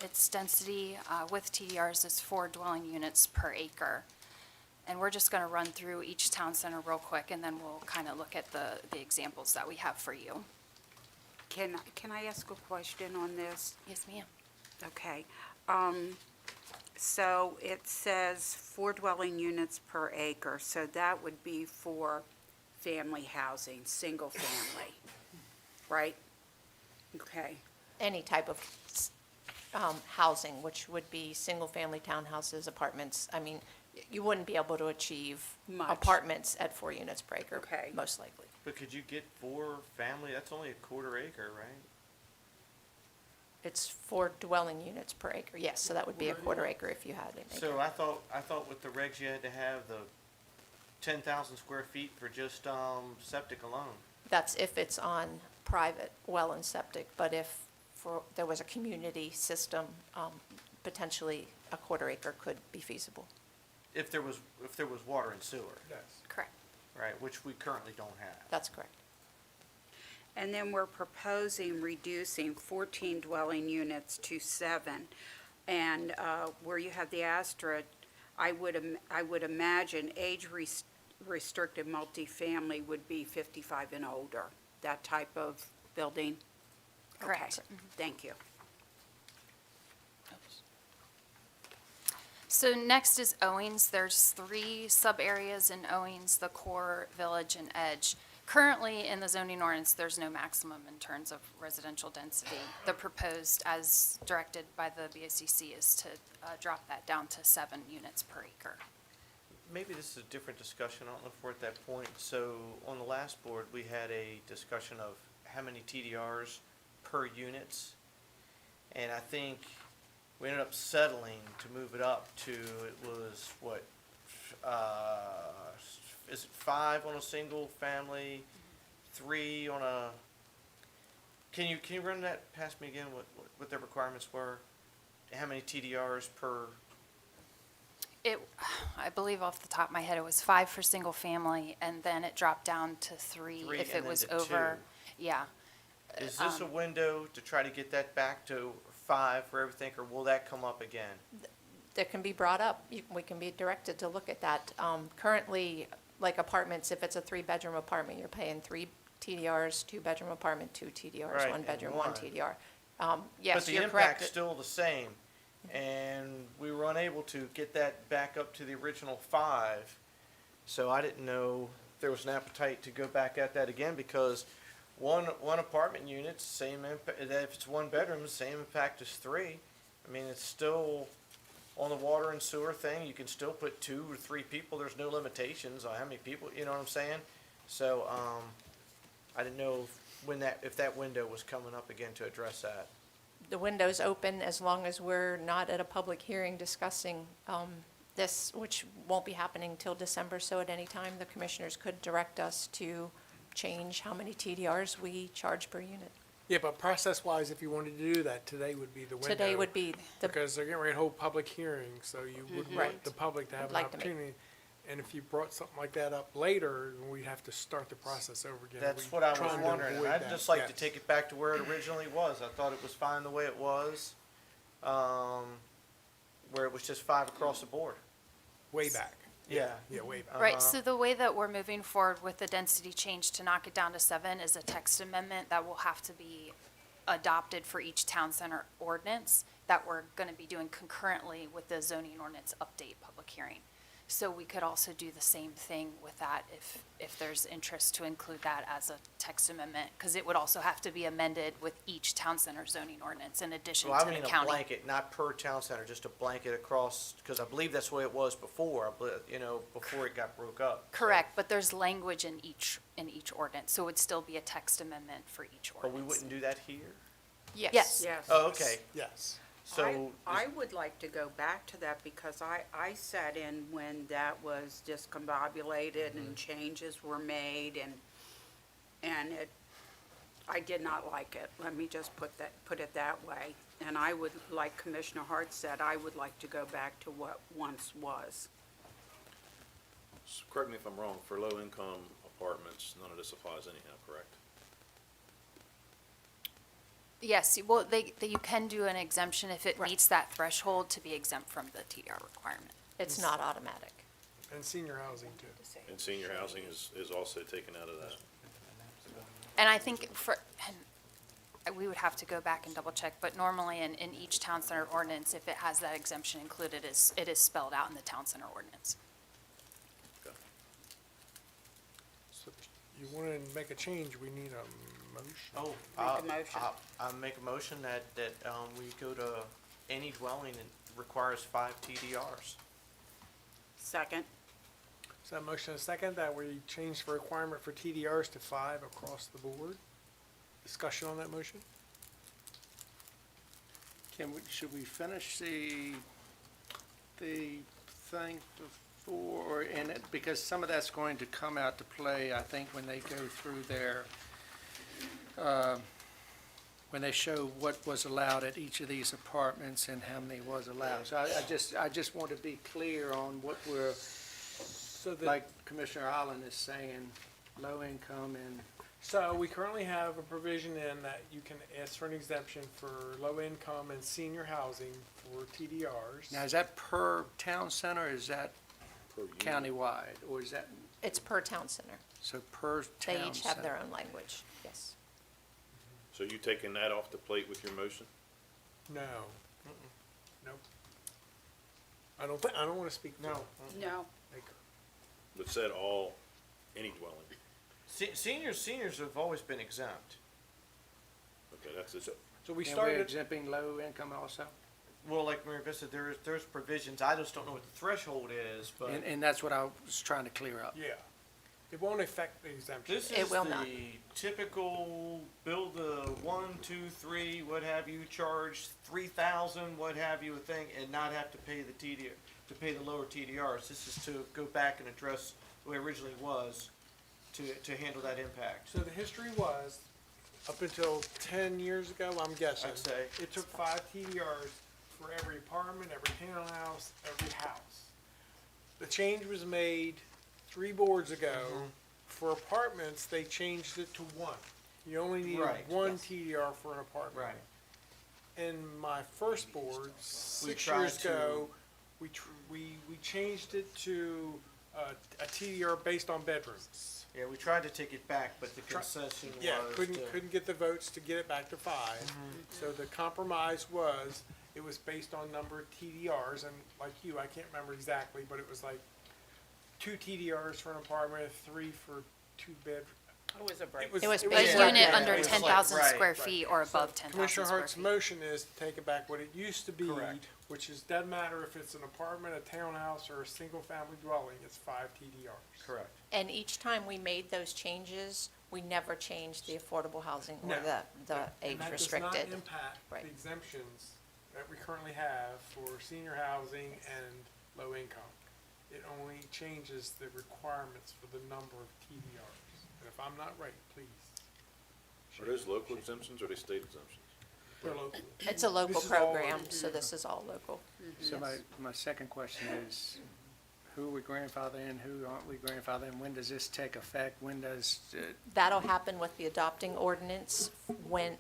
Its density with TDRs is 4 dwelling units per acre. And we're just going to run through each town center real quick, and then we'll kind of look at the examples that we have for you. Can I ask a question on this? Yes, ma'am. Okay. So it says 4 dwelling units per acre, so that would be for family housing, single family, right? Okay. Any type of housing, which would be single-family townhouses, apartments. I mean, you wouldn't be able to achieve Much. apartments at 4 units per acre, Okay. most likely. But could you get 4 family? That's only a quarter acre, right? It's 4 dwelling units per acre, yes, so that would be a quarter acre if you had an acre. So I thought with the regs you had to have the 10,000 square feet for just septic alone. That's if it's on private well and septic, but if there was a community system, potentially a quarter acre could be feasible. If there was water and sewer. Correct. Right, which we currently don't have. That's correct. And then we're proposing reducing 14 dwelling units to 7. And where you have the asterisk, I would imagine age-restricted multifamily would be 55 and older, that type of building? Correct. Okay, thank you. So next is Owings. There's 3 sub-areas in Owings, the core, village, and edge. Currently, in the zoning ordinance, there's no maximum in terms of residential density. The proposed, as directed by the BOCC, is to drop that down to 7 units per acre. Maybe this is a different discussion, I don't know if we're at that point. So on the last board, we had a discussion of how many TDRs per units. And I think we ended up settling to move it up to, it was what, is it 5 on a single family, 3 on a, can you run that past me again, what their requirements were? How many TDRs per? I believe off the top of my head, it was 5 for single family, and then it dropped down to 3 3 if and it then was to over. 2. Yeah. Is this a window to try to get that back to 5 for everything, or will that come up again? That can be brought up. We can be directed to look at that. Currently, like apartments, if it's a 3-bedroom apartment, you're paying 3 TDRs, 2-bedroom apartment, 2 TDRs, Right, 1 and bedroom, 1 one. TDR. But Yes, the you're impact's correct. still the same, and we were unable to get that back up to the original 5. So I didn't know if there was an appetite to go back at that again, because one apartment unit, same impact, if it's 1 bedroom, same impact as 3. I mean, it's still on the water and sewer thing, you can still put 2 or 3 people, there's no limitations on how many people, you know what I'm saying? So, I didn't know if that window was coming up again to address that. The window's open as long as we're not at a public hearing discussing this, which won't be happening till December, so at any time, the commissioners could direct us to change how many TDRs we charge per unit. Yeah, but process-wise, if you wanted to do that, today would be the window. Today would be the, Because they're getting ready to hold public hearings, so you would want Right. the public to have Would an like to make- opportunity. And if you brought something like that up later, we'd have to start the process over again. That's We what I was trying to wondering, and avoid I'd that, just like to yes. take it back to where it originally was. I thought it was fine the way it was, where it was just 5 across the board. Way back. Yeah. Yeah, way back. Right, so the way that we're moving forward with the density change to knock it down to 7 is a text amendment that will have to be adopted for each town center ordinance that we're going to be doing concurrently with the zoning ordinance update public hearing. So we could also do the same thing with that if there's interest to include that as a text amendment, because it would also have to be amended with each town center zoning ordinance in addition Well, I to the mean a county. blanket, not per town center, just a blanket across, because I believe that's the way it was before, before it got broke up. Correct, but there's language in each ordinance, so it would still be a text amendment for each But ordinance. we wouldn't do that here? Yes. Yes. Oh, okay. Yes. So, I would like to go back to that because I sat in when that was discombobulated and changes were made and I did not like it. Let me just put it that way. And I would, like Commissioner Hart said, I would like to go back to what once was. So correct me if I'm wrong, for low-income apartments, none of this applies anyhow, correct? Yes, well, you can do an exemption if it meets that threshold to be exempt from the TDR requirement. it's not automatic. And senior housing too. And senior housing is also taken out of that. And I think and we would have to go back and double check, but normally in each town center ordinance, if it has that exemption included, it is spelled out in the town center ordinance. So you want to make a change, we need a motion. oh, Make a motion. I make a motion that we go to any dwelling that requires 5 TDRs. Second. So that motion is second, that we change the requirement for TDRs to 5 across the board. Discussion on that motion? Should we finish the thing before, because some of that's going to come out to play, I think, when they go through their, when they show what was allowed at each of these apartments and how many was allowed. So I just want to be clear on what we're, So the, like Commissioner Allen is saying, low income and, so we currently have a provision in that you can ask for an exemption for low income and senior housing for TDRs. now is that per town center, or is that Per unit. countywide, or is that, It's per town center. so per town They each have center? their own language, yes. So you taking that off the plate with your motion? No. Nope. I don't want to speak. No. No. That said any dwelling. Seniors have always been exempt. Okay, that's it. So we And we're started, exempting low income also? Well, like Maria Vista, there's provisions, I just don't know what the threshold is, but And that's what I was trying to clear up. yeah, it won't affect the exemption. this It is will not. the typical build a 1, 2, 3, what have you, charge 3,000, what have you, thing, and not have to pay the TDR, to pay the lower TDRs. This is to go back and address the way it originally was to handle that impact. So the history was, up until 10 years ago, I'm guessing. I'd say. It took 5 TDRs for every apartment, every townhouse, every house. The change was made 3 boards ago. For apartments, they changed it to 1. You only needed Right, 1 yes. TDR for an apartment. Right. In my first board, 6 tried years ago, to- we changed it to a TDR based on bedrooms. Yeah, we tried to take it back, but the Try- concession was Yeah, couldn't to- get the votes to get it back to 5. So the compromise was, it was based on number of TDRs, and like you, I can't remember exactly, but it was like 2 TDRs for an apartment, 3 for 2 bedrooms. It was a break. It was a a unit breakdown. under It was like- 10,000 right, square right. feet or above 10,000 Commissioner square Hart's feet. motion is to take it back what it used to be, Correct. which is, doesn't matter if it's an apartment, a townhouse, or a single-family dwelling, it's 5 TDRs. Correct. And each time we made those changes, we never changed the affordable housing or No. the age And that does restricted. not impact Right. the exemptions that we currently have for senior housing and low income. It only changes the requirements for the number of TDRs. And if I'm not right, please. Are those local exemptions or are they state exemptions? They're local. It's a local This is all program, local. so this is all local. So my second question is, who are we grandfathering in, who aren't we grandfathering? When does this take effect? When does, That'll happen with the adopting ordinance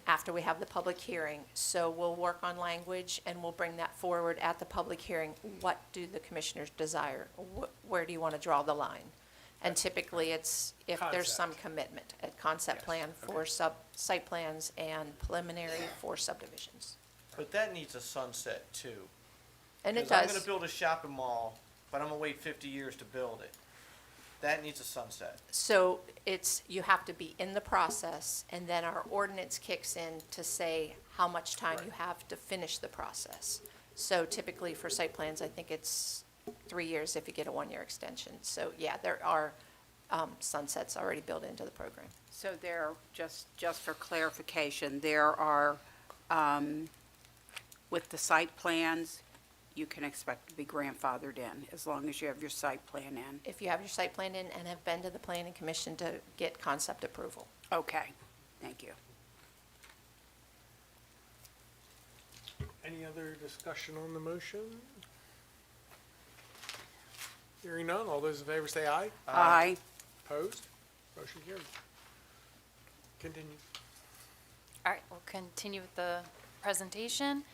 after we have the public hearing. So we'll work on language and we'll bring that forward at the public hearing. What do the commissioners desire? Where do you want to draw the line? And typically, it's if there's some commitment, a concept plan for site plans and preliminary for subdivisions. But that needs a sunset too. And it 'Cause I'm does. gonna build a shopping mall, but I'm gonna wait 50 years to build it. That needs a sunset. So you have to be in the process, and then our ordinance kicks in to say how much time you have to finish the process. So typically for site plans, I think it's 3 years if you get a 1-year extension. So yeah, there are sunsets already built into the program. So there, just for clarification, there are, with the site plans, you can expect to be grandfathered in, as long as you have your site plan in. If you have your site plan in and have been to the planning commission to get concept approval. Okay, thank you. Any other discussion on the motion? Hearing none, all those in favor say aye. Aye. Opposed? Motion carried. Continue. All right, we'll continue with the presentation.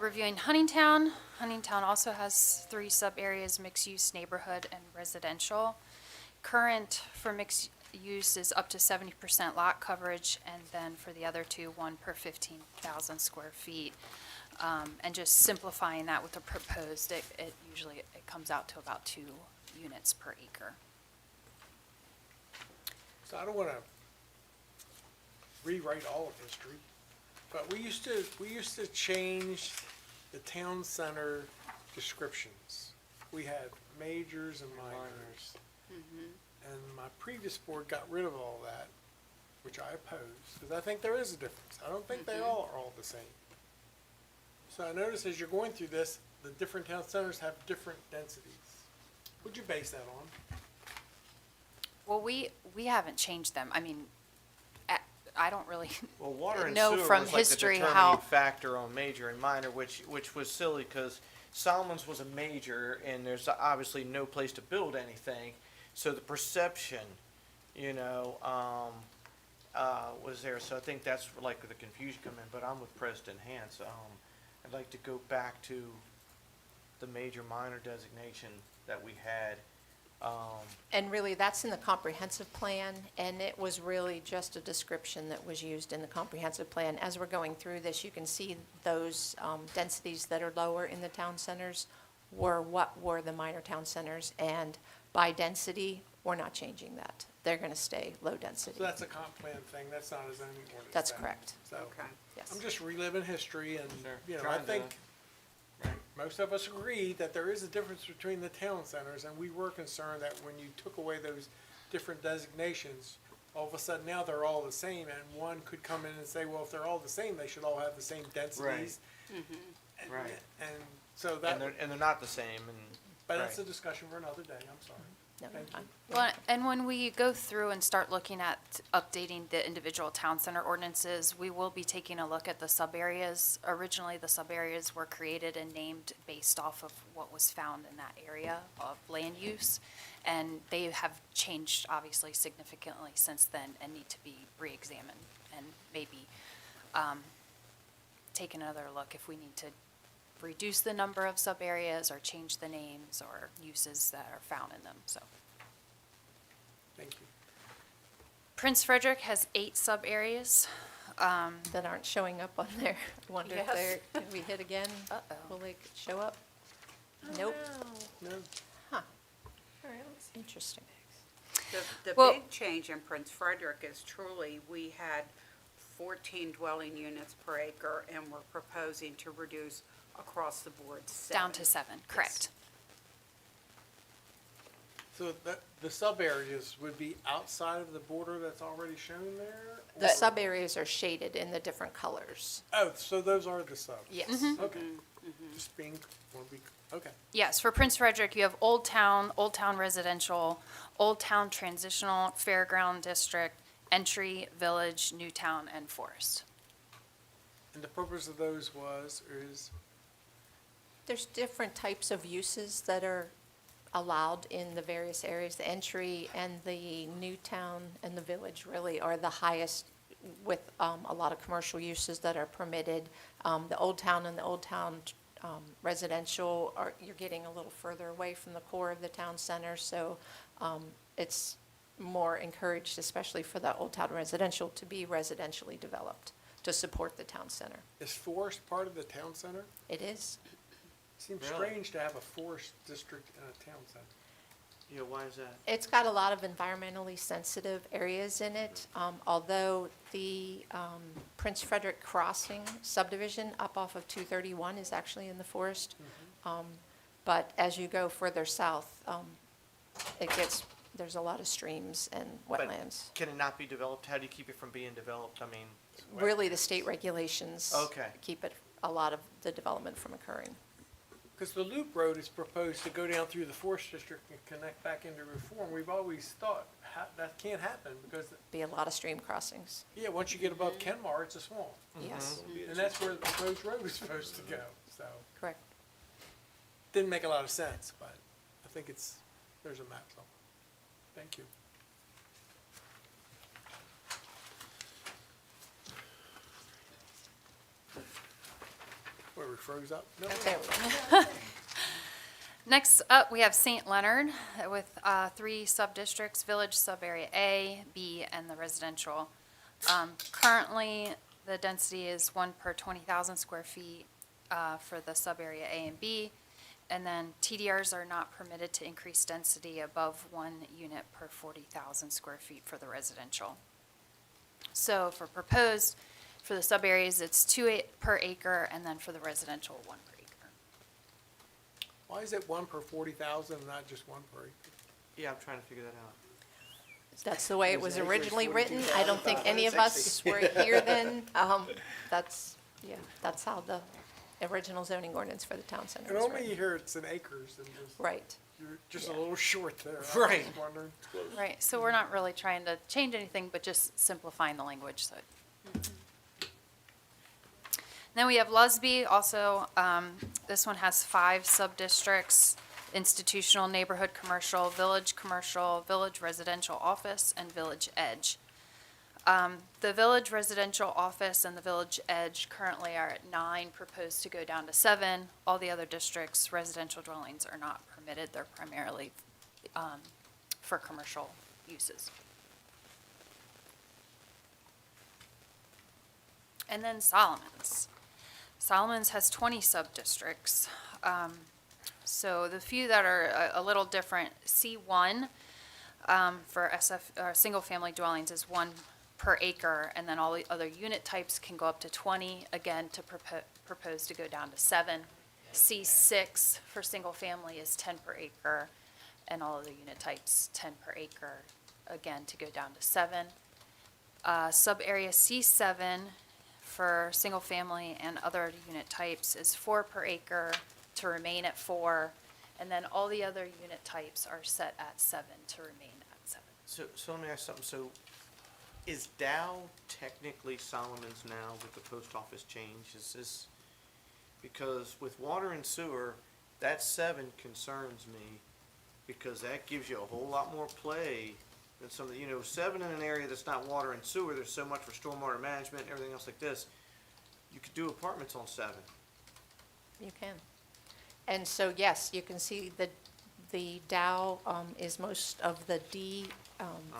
Reviewing Huntingtown. Huntingtown also has 3 sub-areas, mixed-use, neighborhood, and residential. Current for mixed use is up to 70% lot coverage, and then for the other 2, 1 per 15,000 square feet. And just simplifying that with the proposed, it usually comes out to about 2 units per acre. So I don't want to rewrite all of history, but we used to change the town center descriptions. We had majors and minors. And my previous board got rid of all that, which I oppose, because I think there is a difference. I don't think they all are all the same. So I notice as you're going through this, the different town centers have different densities. What'd you base that on? Well, we haven't changed them. I mean, I don't really Well, water and know sewer from was like the history determining how. factor on major and minor, which was silly because Solomon's was a major and there's obviously no place to build anything. So the perception, was there. So I think that's like the confusion come in. But I'm with President Hance. I'd like to go back to the major minor designation that we had. And really, that's in the comprehensive plan, and it was really just a description that was used in the comprehensive plan. As we're going through this, you can see those densities that are lower in the town centers were what were the minor town centers, and by density, we're not changing that. they're going to stay low density. So that's a comp plan thing, that's not a zoning ordinance. That's thing. correct. So, Yes. I'm just reliving history and, you know, I Trying to- think most of us agree that there is a difference between the town centers, and we were concerned that when you took away those different designations, all of a sudden now they're all the same, and one could come in and say, well, if they're all the same, they should all have the same densities. And- Right. And so that, And they're not the same, and. but that's a right. discussion for another day, I'm sorry. No, Thank you. Well, and when we go through and start looking at updating the individual town center ordinances, we will be taking a look at the sub-areas. Originally, the sub-areas were created and named based off of what was found in that area of land use. And they have changed, obviously, significantly since then and need to be re-examined and maybe take another look if we need to reduce the number of sub-areas or change the names or uses that are found in them, so. Thank you. Prince Frederick has 8 sub-areas. That aren't showing up on there. I wonder if Yes. they're, can we hit again? Uh-oh. Will they show up? Nope. No. Huh. All right, interesting. The Well- big change in Prince Frederick is truly, we had 14 dwelling units per acre, and we're proposing to reduce across the board 7. Down to 7, correct. So the sub-areas would be outside of the border that's already shown there? The sub-areas are shaded in the different colors. Oh, so those are the subs? Yes. Okay. Just being, okay. Yes, for Prince Frederick, you have Old Town Residential, Old Town Transitional, Fairground District, Entry, Village, Newtown, and Forest. And the purpose of those is, There's different types of uses that are allowed in the various areas. The Entry and the Newtown and the Village really are the highest with a lot of commercial uses that are permitted. The Old Town and the Old Town Residential are, you're getting a little further away from the core of the town center, so it's more encouraged, especially for the Old Town Residential, to be residentially developed to support the town center. is Forest part of the town center? It is. Seems Really? strange to have a forest district in a town center. Yeah, why is that? It's got a lot of environmentally sensitive areas in it, although the Prince Frederick Crossing subdivision up off of 231 is actually in the forest. But as you go further south, there's a lot of streams and But wetlands. Can it not be developed? How do you keep it from being developed? I mean, Really, the state regulations Okay. keep a lot of the development from occurring. Because the loop road is proposed to go down through the forest district and connect back into Reform. We've always thought that can't happen because, Be a lot of stream crossings. yeah, once you get above Kenmar, it's a swamp. Yes, And that's where the proposed road is supposed to go, so. correct. Didn't make a lot of sense, but I think there's a map somewhere. Thank you. Where we froze up? No. There we go. Next up, we have St. Leonard with 3 sub-districts, Village Sub-Area A, B, and the residential. Currently, the density is 1 per 20,000 square feet for the Sub-Area A and B, and then TDRs are not permitted to increase density above 1 unit per 40,000 square feet for the residential. So for proposed, for the sub-areas, it's 2 per acre, and then for the residential, 1 per acre. Why is it 1 per 40,000 and not just 1 per acre? yeah, I'm trying to figure that out. That's the way it was originally written. I don't think any of us were here then. That's how the original zoning ordinance for the town center And was normally you written. hear it's in acres and just, Right. you're just a little short there. I was Right. just wondering. Right, so we're not really trying to change anything, but just simplifying the language, so. Then we have Lusby, also, this one has 5 sub-districts: institutional, neighborhood commercial, village residential office, and village edge. The village residential office and the village edge currently are at 9, proposed to go down to 7. All the other districts, residential dwellings are not permitted, they're primarily for commercial uses. And then Solomon's. Solomon's has 20 sub-districts. So the few that are a little different, C1 for single-family dwellings is 1 per acre, and then all the other unit types can go up to 20, again, to propose to go down to 7. C6 for single-family is 10 per acre, and all other unit types 10 per acre, again, to go down to 7. Sub-area C7 for single-family and other unit types is 4 per acre to remain at 4, and then all the other unit types are set at 7 to remain at 7. So let me ask something. So is Dow technically Solomon's now with the post office change? Is this, because with water and sewer, that 7 concerns me because that gives you a whole lot more play than some of the, 7 in an area that's not water and sewer, there's so much for stormwater management and everything else like this. You could do apartments on 7. You can. And so, yes, you can see the Dow is most of the D,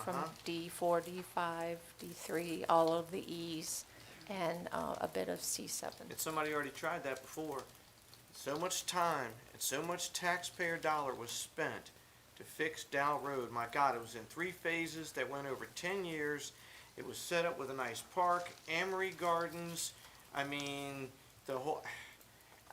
from D4, D5, D3, all of the Es, and a bit of C7. And somebody already tried that before. So much time and so much taxpayer dollar was spent to fix Dow Road. My God, it was in 3 phases that went over 10 years. It was set up with a nice park, Amory Gardens. I mean,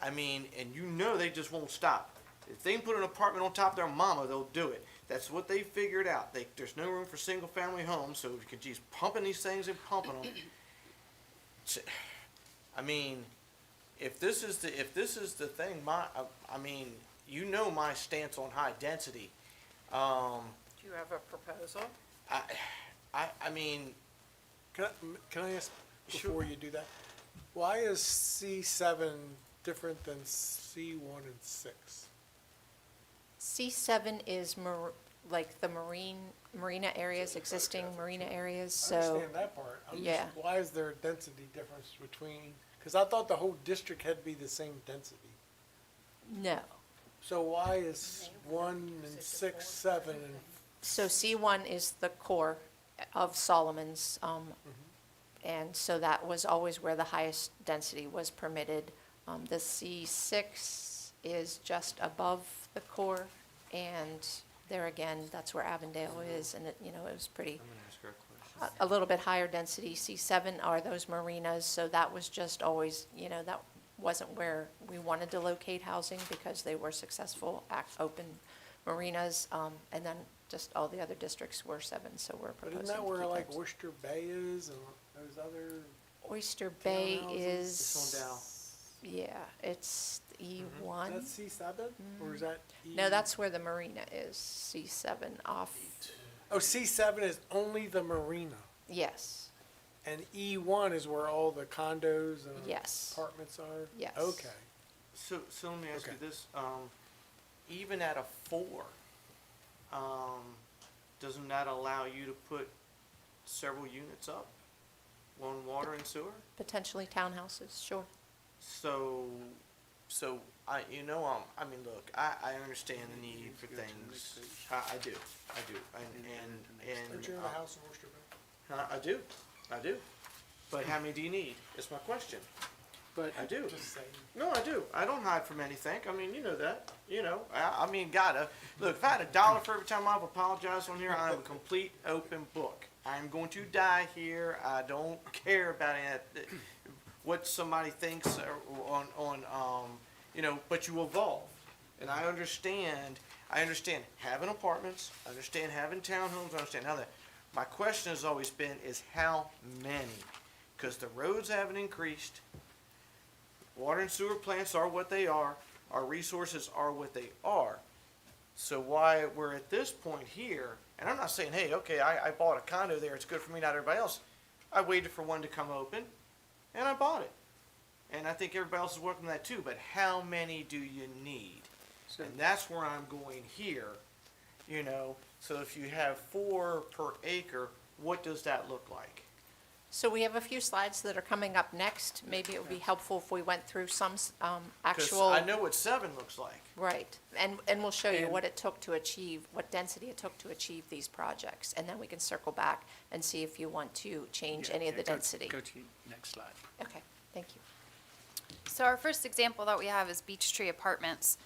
and they just won't stop. If they can put an apartment on top of their mama, they'll do it. That's what they figured out. There's no room for single-family homes, so if you could just pumping these things and pumping them. I mean, if this is the thing, my stance on high density. Do you have a proposal? I mean, Can I ask, before you do that, why is C7 different than C1 and 6? C7 is like the marina areas, existing marina areas, so. I understand that part. Yeah. Why is there a density difference between, because I thought the whole district had to be the same density. No. So why is 1 and 6, 7, and So C1 is the core of Solomon's, and so that was always where the highest density was permitted. The C6 is just above the core, and there again, that's where Avondale is, and it was pretty, I'm gonna ask her a question. a little bit higher density. C7 are those marinas, so that was just always, that wasn't where we wanted to locate housing because they were successful, open marinas, and then just all the other districts were 7, so we're but proposing. isn't that to where keep like those. Oyster Bay is and those other? Oyster Bay townhouses? is. It's on Dow. Yeah, it's E1. That's C7, or is that E? No, that's where the marina is, C7 off, Oh, C7 is only the marina, yes, and E1 is where all the condos and Yes. apartments are? Yes. Okay. So let me ask you Okay. this, even at a 4, doesn't that allow you to put several units up on water and sewer? potentially townhouses, sure. So I look, I understand the need for things. I do, Aren't you in a house in Oyster Bay? I do. But how many do you need? Is my question. But I do. Just saying. No, I do. I don't hide from anything. I mean, you know that. Look, if I had $1 for every time I've apologized on here, I'm a complete open book. I'm going to die here. I don't care about what somebody thinks but you evolve. And I understand having apartments, I understand having townhomes, I understand how that. My question has always been is how many? Because the roads haven't increased. Water and sewer plants are what they are. Our resources are what they are. So why we're at this point here, and I'm not saying, hey, okay, I bought a condo there, it's good for me, not everybody else. I waited for one to come open, and I bought it. And I think everybody else is welcome to that too, but how many do you need? And that's where I'm going here, so if you have 4 per acre, what does that look like? So we have a few slides that are coming up next. Maybe it would be helpful if we went through some actual. Because I know what 7 looks like. Right, and we'll show you And- what it took to achieve, what density it took to achieve these projects, and then we can circle back and see if you want to change any of the density. Go to next slide. Okay, thank you. So our first example that we have is Beech Tree Apartments.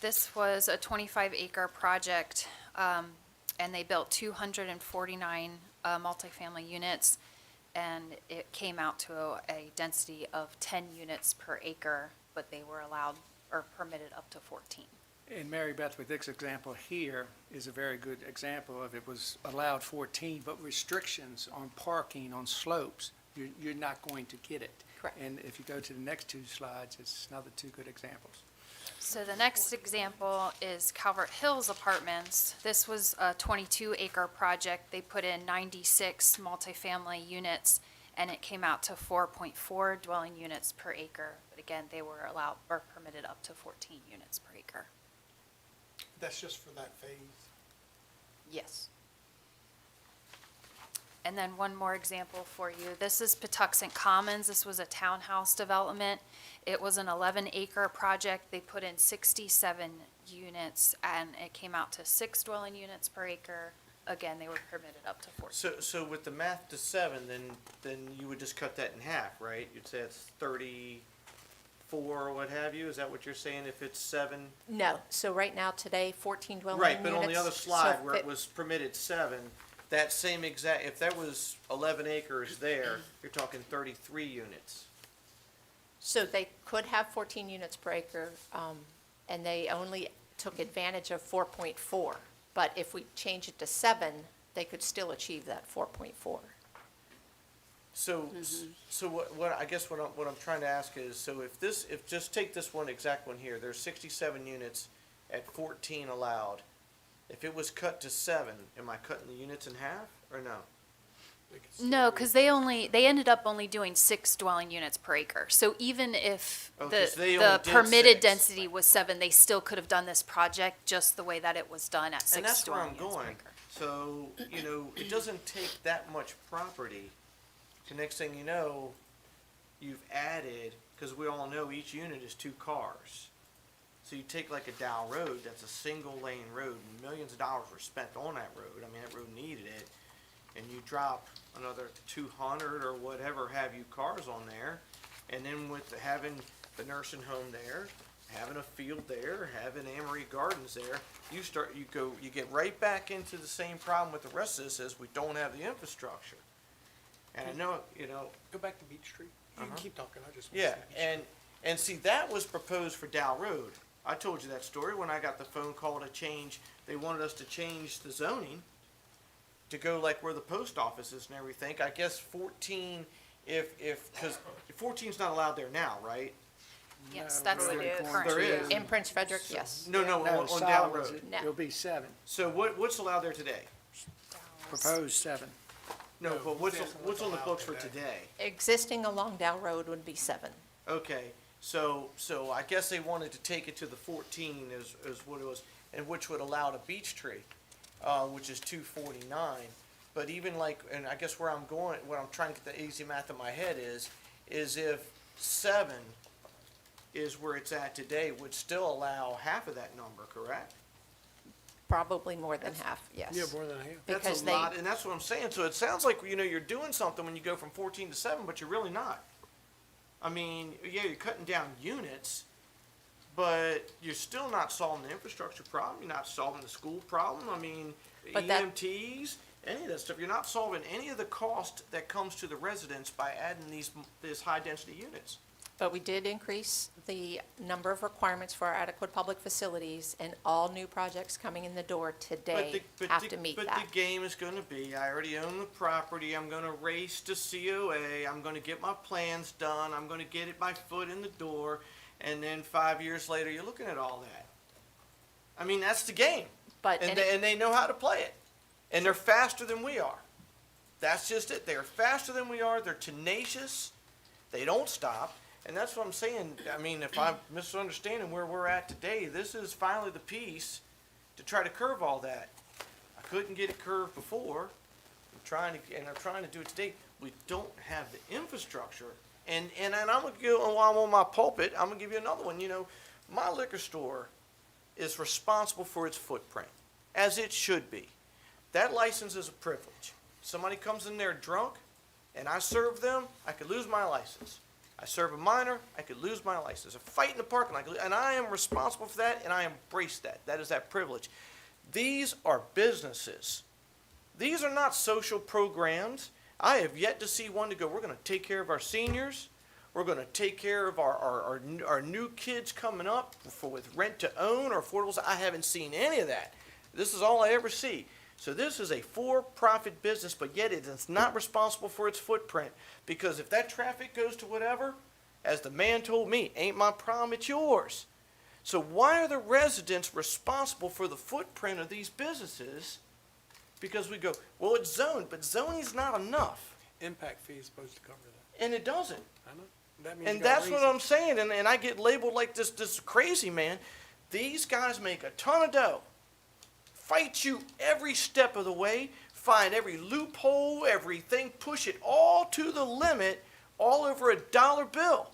This was a 25-acre project, and they built 249 multifamily units, and it came out to a density of 10 units per acre, but they were allowed or permitted up to 14. And Mary Beth, with this example here is a very good example of it was allowed 14, but restrictions on parking on slopes, you're not going to get it. Correct. And if you go to the next two slides, it's another two good examples. So the next example is Calvert Hills Apartments. This was a 22-acre project. They put in 96 multifamily units, and it came out to 4.4 dwelling units per acre. But again, they were allowed or permitted up to 14 units per acre. That's just for that phase. Yes. And then one more example for you. This is Patuxent Commons. This was a townhouse development. It was an 11-acre project. They put in 67 units, and it came out to 6 dwelling units per acre. Again, they were permitted up to 14. So with the math to 7, then you would just cut that in half, right? You'd say it's 34 or what have you? Is that what you're saying if it's 7? No, so right now, today, 14 dwelling Right, units. but on the other So slide where fi- it was permitted 7, that same exact, if that was 11 acres there, you're talking 33 units. So they could have 14 units per acre, and they only took advantage of 4.4. But if we change it to 7, they could still achieve that 4.4. So, so what I guess what I'm trying to ask is, so if just take this one exact one here, there's 67 units at 14 allowed. If it was cut to 7, am I cutting the units in half or no? No, because they ended up only doing 6 dwelling units per acre. So even if Okay, so they the only did permitted 6. density was 7, they still could have done this project just the way that it was done at 6 And that's where dwelling I'm units per going. acre. So, it doesn't take that much property. The next thing you know, you've added, because we all know each unit is 2 cars. So you take like a Dow Road, that's a single lane road, and millions of dollars were spent on that road. I mean, that road needed it. And you drop another 200 or whatever have you cars on there. And then with having the nursing home there, having a field there, having Amory Gardens there, you get right back into the same problem with the rest of this is we don't have the infrastructure. And I know, Go back to Beach Street. You can keep talking, I just want to yeah, say Beach Street. and see, that was proposed for Dow Road. I told you that story when I got the phone call to change, they wanted us to change the zoning to go like where the post office is and everything. I guess 14, because 14's not allowed there now, right? Yes, that's the It is. current. There is. In Prince Frederick, yes. No, No, on Dow Solomon's, Road. No. it'll be 7, So what's allowed there today? proposed 7. No, but what's on the books for today? Existing along Dow Road would be 7. Okay, so I guess they wanted to take it to the 14 is what it was, and which would allow the beech tree, which is 249. But even like, and I guess where I'm going, what I'm trying to get the easy math in my head is if 7 is where it's at today, would still allow half of that number, correct? Probably more than half, yes. Yeah, more than half. Because That's a they, lot, and that's what I'm saying. So it sounds like, you're doing something when you go from 14 to 7, but you're really not. I mean, yeah, you're cutting down units, but you're still not solving the infrastructure problem. You're not solving the school problem. I mean, But that- EMTs, any of that stuff. You're not solving any of the cost that comes to the residents by adding these high-density units. but we did increase the number of requirements for our adequate public facilities, and all new projects coming in the door today have to meet But that. the game is gonna be, I already own the property, I'm gonna race to COA, I'm gonna get my plans done, I'm gonna get it my foot in the door, and then 5 years later, you're looking at all that. I mean, that's the game. But, And they know how to play it. And they're faster than we are. That's just it. They're faster than we are, they're tenacious, they don't stop. And that's what I'm saying. I mean, if I'm misunderstanding where we're at today, this is finally the piece to try to curve all that. I couldn't get it curved before. I'm trying to do it today. We don't have the infrastructure. And I'm gonna go while I'm on my pulpit, I'm gonna give you another one. My liquor store is responsible for its footprint, as it should be. That license is a privilege. Somebody comes in there drunk, and I serve them, I could lose my license. I serve a minor, I could lose my license. A fight in the parking lot, and I am responsible for that, and I embrace that. That is that privilege. These are businesses. These are not social programs. I have yet to see one to go, we're going to take care of our seniors. We're going to take care of our new kids coming up with rent to own or affordables. I haven't seen any of that. This is all I ever see. So this is a for-profit business, but yet it is not responsible for its footprint. Because if that traffic goes to whatever, as the man told me, ain't my problem, it's yours. So why are the residents responsible for the footprint of these businesses? Because we go, well, it's zoned, but zoning's not enough. Impact fee is supposed to cover that. And it doesn't. I know. That means you And gotta that's what raise it. I'm saying, and I get labeled like this crazy man. These guys make a ton of dough, fight you every step of the way, find every loophole, everything, push it all to the limit, all over a dollar bill.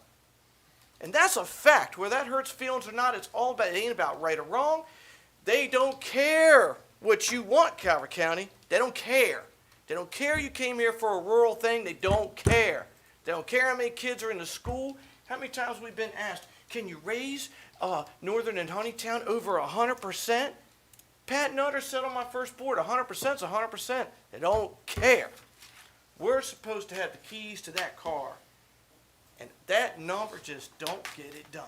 And that's a fact. Whether that hurts feelings or not, it ain't about right or wrong. They don't care what you want, Calvert County. They don't care. They don't care you came here for a rural thing. They don't care. They don't care how many kids are in the school. How many times we've been asked, can you raise Northern and Honeytown over 100%? Pat Nutter said on my first board, 100% is 100%. They don't care. We're supposed to have the keys to that car. And that number just don't get it done.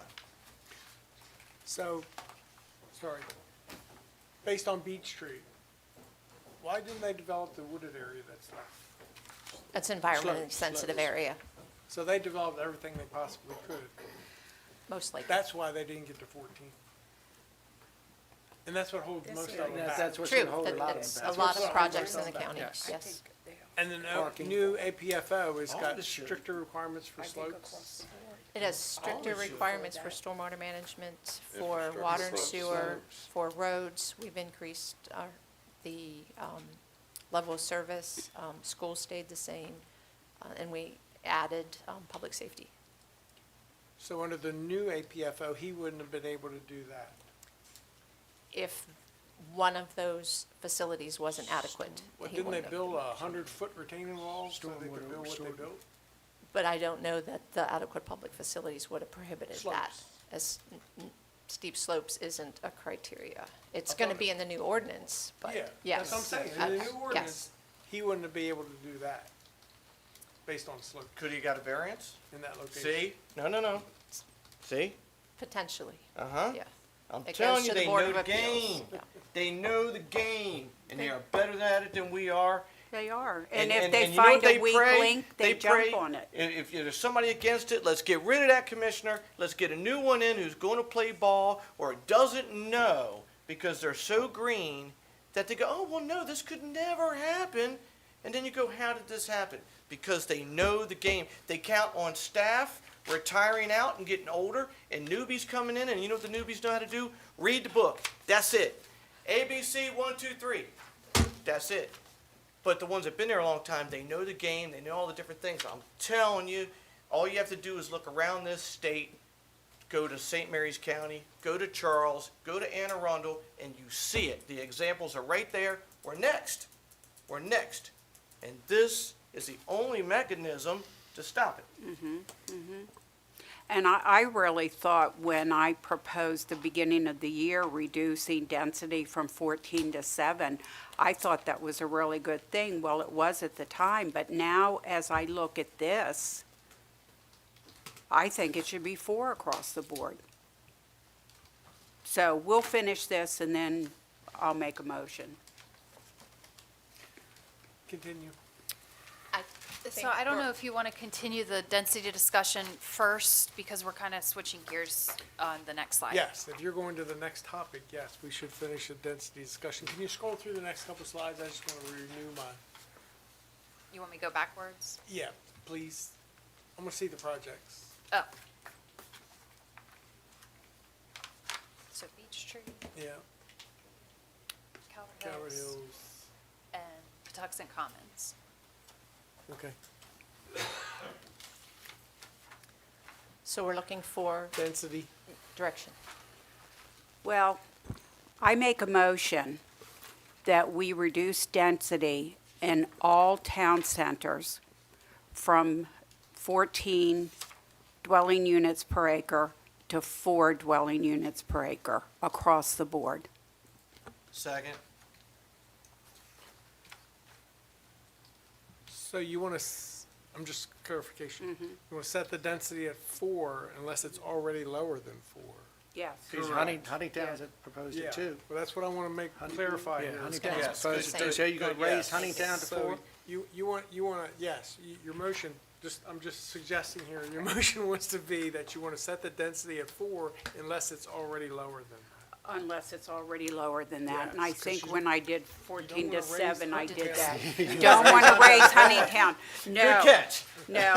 So, sorry, based on Beach Street, why didn't they develop the wooded area that's left? It's an environmentally Slopes, sensitive slopes. area, So they developed everything they possibly could. most likely. That's why they didn't get to 14. And that's what holds most of them back. That's what's True, gonna hold a lot of it's them a back. lot of projects in the county, Yes. yes. And the Parking. new APFO has All got this shit. stricter requirements for slopes. It has stricter requirements for stormwater management, for water and sewer, for roads. We've increased the level of service. Schools stayed the same, and we added public safety. So under the new APFO, he wouldn't have been able to do that. If one of those facilities wasn't adequate, What, he didn't they wouldn't have. build 100-foot retaining walls so they could build what they built? But I don't know that the adequate public facilities would have prohibited that. Slopes. As steep slopes isn't a criteria. It's going to be in the new ordinance, but Yeah, yes. that's what I'm saying. In the new Yes. ordinance, he wouldn't have been able to do that based on slope Could he got a variance? in that location. See? No. See? Potentially, Uh-huh. yeah. I'm It telling goes you, to the they Board know of the Appeals. game. Yeah. They know the game, and they are better at it than we are. They are. And if and they you know find what they a weak pray? link, they pray, jump on it. If there's somebody against it, let's get rid of that commissioner. Let's get a new one in who's going to play ball or doesn't know because they're so green that they go, oh, well, no, this could never happen. And then you go, how did this happen? Because they know the game. They count on staff retiring out and getting older and newbies coming in. And you know what the newbies know how to do? Read the book. That's it. ABC 1, 2, 3. That's it. But the ones that have been there a long time, they know the game, they know all the different things. I'm telling you, all you have to do is look around this state, go to St. Mary's County, go to Charles, go to Anne Arundel, and you see it. The examples are right there. We're next. We're next. And this is the only mechanism to stop it. And I really thought when I proposed the beginning of the year reducing density from 14 to 7, I thought that was a really good thing. Well, it was at the time, but now as I look at this, I think it should be 4 across the board. So we'll finish this and then I'll make a motion. Continue. So I don't know if you want to continue the density discussion first, because we're kind of switching gears on the next slide. Yes, if you're going to the next topic, yes, we should finish the density discussion. Can you scroll through the next couple slides? I just want to renew my, You want me to go backwards? yeah, please. I want to see the projects. Oh. So Beach Tree, Yeah, Calvert Calvert Hills, Hills, and Patuxent Commons. okay. So we're looking for Density. direction. Well, I make a motion that we reduce density in all town centers from 14 dwelling units per acre to 4 dwelling units per acre across the board. Second. So you want to, I'm just clarification. You want to set the density at 4 unless it's already lower than 4? Yes. Because Huntington's had proposed Yeah, it too. well, that's what I want to make clarify Yeah, here. Huntington's Yes, proposed it good. too. So you're going to raise Yes. Huntington to So 4? you want to, yes, your motion, I'm just suggesting here, your motion wants to be that you want to set the density at 4 unless it's already lower than that. Unless it's already lower than that. And I Yes, 'cause think you- when I did 14 to wanna raise 7, I did that. Huntington. Don't want to raise Huntingtown. No. Good catch. No.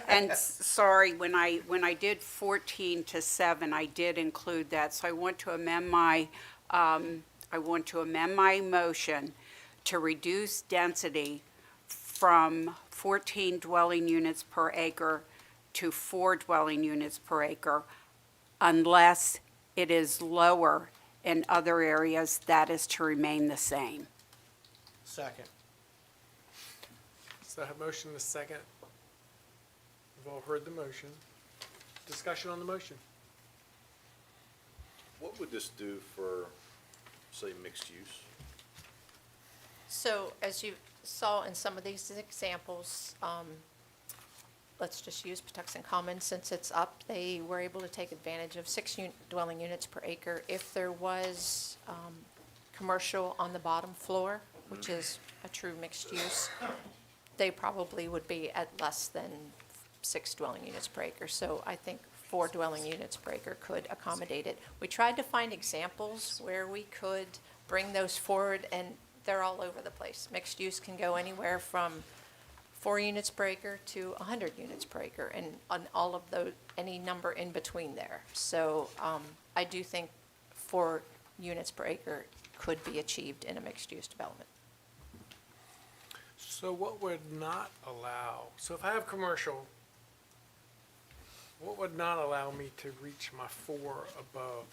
And sorry, when I did 14 to 7, I did include that. So I want to amend my motion to reduce density from 14 dwelling units per acre to 4 dwelling units per acre unless it is lower in other areas. That is to remain the same. Second. So I have motion and a second. We've all heard the motion. Discussion on the motion. What would this do for, say, mixed use? So as you saw in some of these examples, let's just use Patuxent Commons since it's up. They were able to take advantage of 6 dwelling units per acre. If there was commercial on the bottom floor, which is a true mixed use, they probably would be at less than 6 dwelling units per acre. So I think 4 dwelling units per acre could accommodate it. We tried to find examples where we could bring those forward, and they're all over the place. Mixed use can go anywhere from 4 units per acre to 100 units per acre, and on all of those, any number in between there. So I do think 4 units per acre could be achieved in a mixed-use development. So what would not allow, so if I have commercial, what would not allow me to reach my 4 above?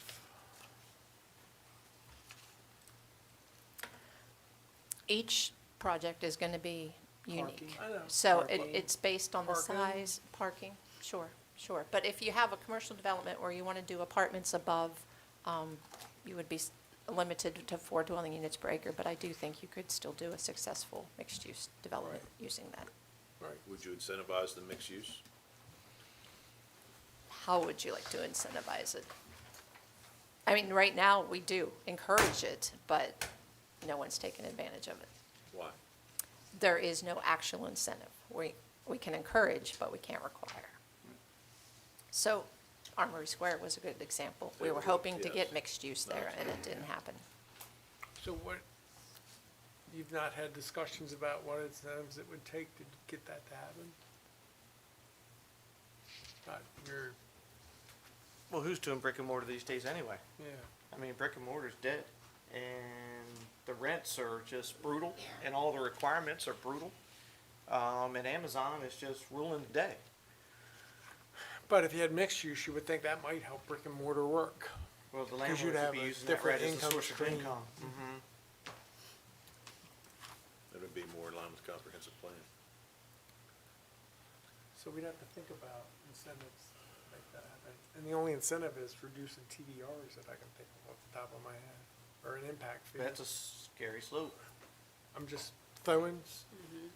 Each project is going to be unique. I know. So Parking. it's based on the Parking. size, parking, sure. But if you have a commercial development where you want to do apartments above, you would be limited to 4 dwelling units per acre, but I do think you could still do a successful mixed-use development using that. Right. Would you incentivize the mixed use? How would you like to incentivize it? I mean, right now, we do encourage it, but no one's taken advantage of it. Why? There is no actual incentive. We can encourage, but we can't require. So Armory Square was a good example. We were hoping to get mixed use there, and it didn't happen. So what, you've not had discussions about what incentives it would take to get that to happen? Not your, Well, who's doing brick and mortar these days anyway? yeah. I mean, brick and mortar's dead, and the rents are just brutal, and all the requirements are brutal. And Amazon is just ruling the day. But if you had mixed use, you would think that might help brick and mortar work. Well, the 'Cause landlords you'd would have be a using that different right as a income source of stream. income. Mm-hmm. It would be more in line with the comprehensive plan. So we'd have to think about incentives like that. And the only incentive is reducing TDRs that I can think of off the top of my head, or an impact fee. That's a scary slope. I'm just throwing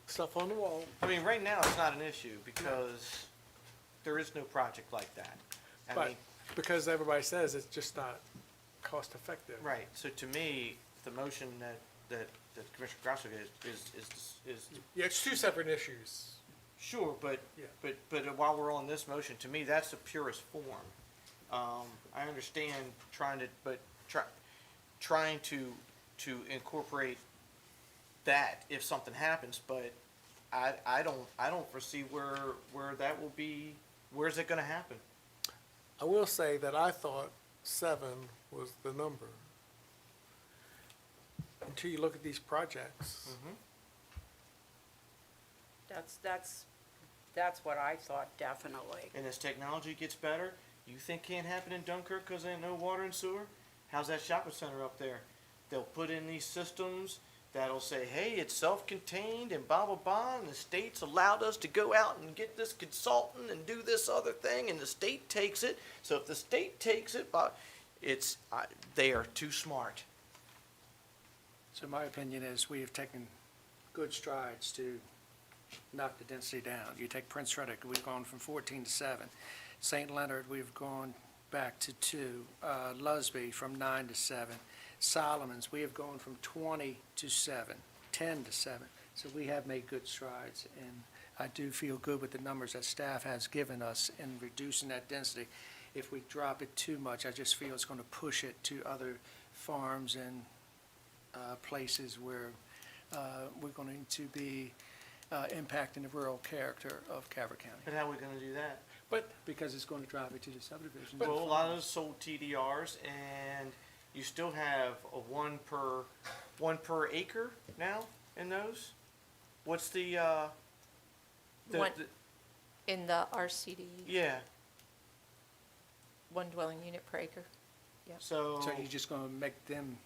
stuff on the wall. I mean, right now, it's not an issue because there is no project like that. I But mean, because everybody says it's just not cost effective. right, so to me, the motion that Commissioner Grasso is Yeah, it's 2 separate issues. sure, but, Yeah. but while we're on this motion, to me, that's the purest form. I understand trying to incorporate that if something happens, but I don't foresee where that will be, where's it gonna happen? I will say that I thought 7 was the number. Until you look at these projects. That's what I thought, definitely. And as technology gets better, you think can't happen in Dunkirk because there ain't no water and sewer? How's that shopping center up there? They'll put in these systems that'll say, hey, it's self-contained and blah, blah, blah, and the state's allowed us to go out and get this consultant and do this other thing, and the state takes it. So if the state takes it, they are too smart. So my opinion is we have taken good strides to knock the density down. You take Prince Frederick, we've gone from 14 to 7. St. Leonard, we've gone back to 2. Lusby from 9 to 7. Solomons, we have gone from 20 to 7, 10 to 7. So we have made good strides, and I do feel good with the numbers that staff has given us in reducing that density. If we drop it too much, I just feel it's going to push it to other farms and places where we're going to be impacting the rural character of Calvert County. But how are we gonna do that? But because it's going to drive it to the subdivision. Well, a lot of those sold TDRs, and you still have a one per acre now in those? What's the One- In the RCD, yeah, one dwelling unit per acre. so. So you're just going to make them,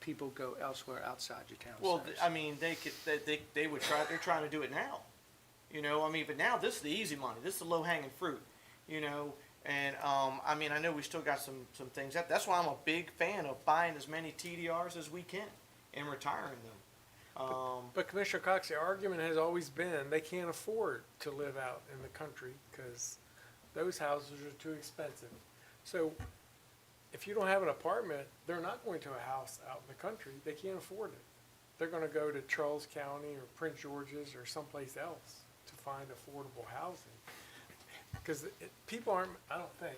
people go elsewhere outside your town Well, centers. I mean, they would try, they're trying to do it now. You know, I mean, but now this is the easy money. This is the low hanging fruit, you know. And, I mean, I know we still got some things. That's why I'm a big fan of buying as many TDRs as we can and retiring them. But Commissioner Cox, the argument has always been they can't afford to live out in the country because those houses are too expensive. So if you don't have an apartment, they're not going to a house out in the country. They can't afford it. They're going to go to Charles County or Prince George's or someplace else to find affordable housing. Because people aren't, I don't think,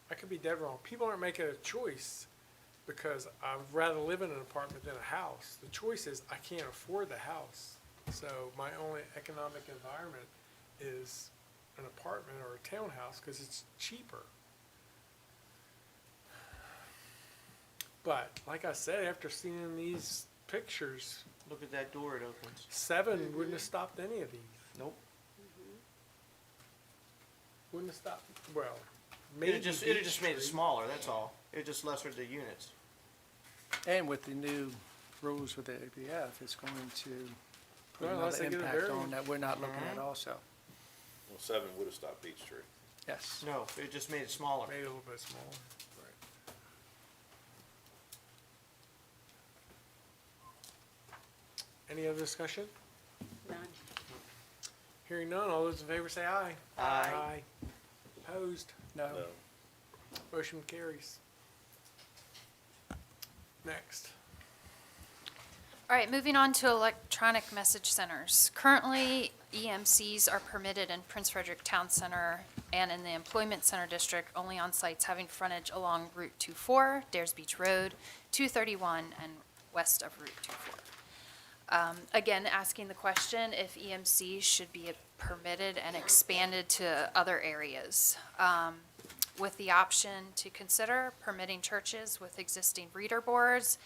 I could be dead wrong, people aren't making a choice because I'd rather live in an apartment than a house. The choice is I can't afford the house. So my only economic environment is an apartment or a townhouse because it's cheaper. But like I said, after seeing these pictures, Look at that door it opens. 7 wouldn't have stopped any of these. Nope. Wouldn't have stopped, well, maybe. It just made it Beach smaller, that's all. It just lessered the units. And with the new rules with the ABF, it's going to put Well, unless another they get a impact variance. on that we're not looking at also. Well, 7 would have stopped Peachtree. Yes. No, it just made it smaller. Made it a little bit smaller. Any other discussion? None. Hearing none, all those in favor say aye. Aye. Opposed? No. No. Motion carries. Next. All right, moving on to electronic message centers. Currently, EMCs are permitted in Prince Frederick Town Center and in the Employment Center District only on sites having frontage along Route 24, Dares Beach Road, 231, and west of Route 24. Again, asking the question if EMCs should be permitted and expanded to other areas. With the option to consider permitting churches with existing reader boards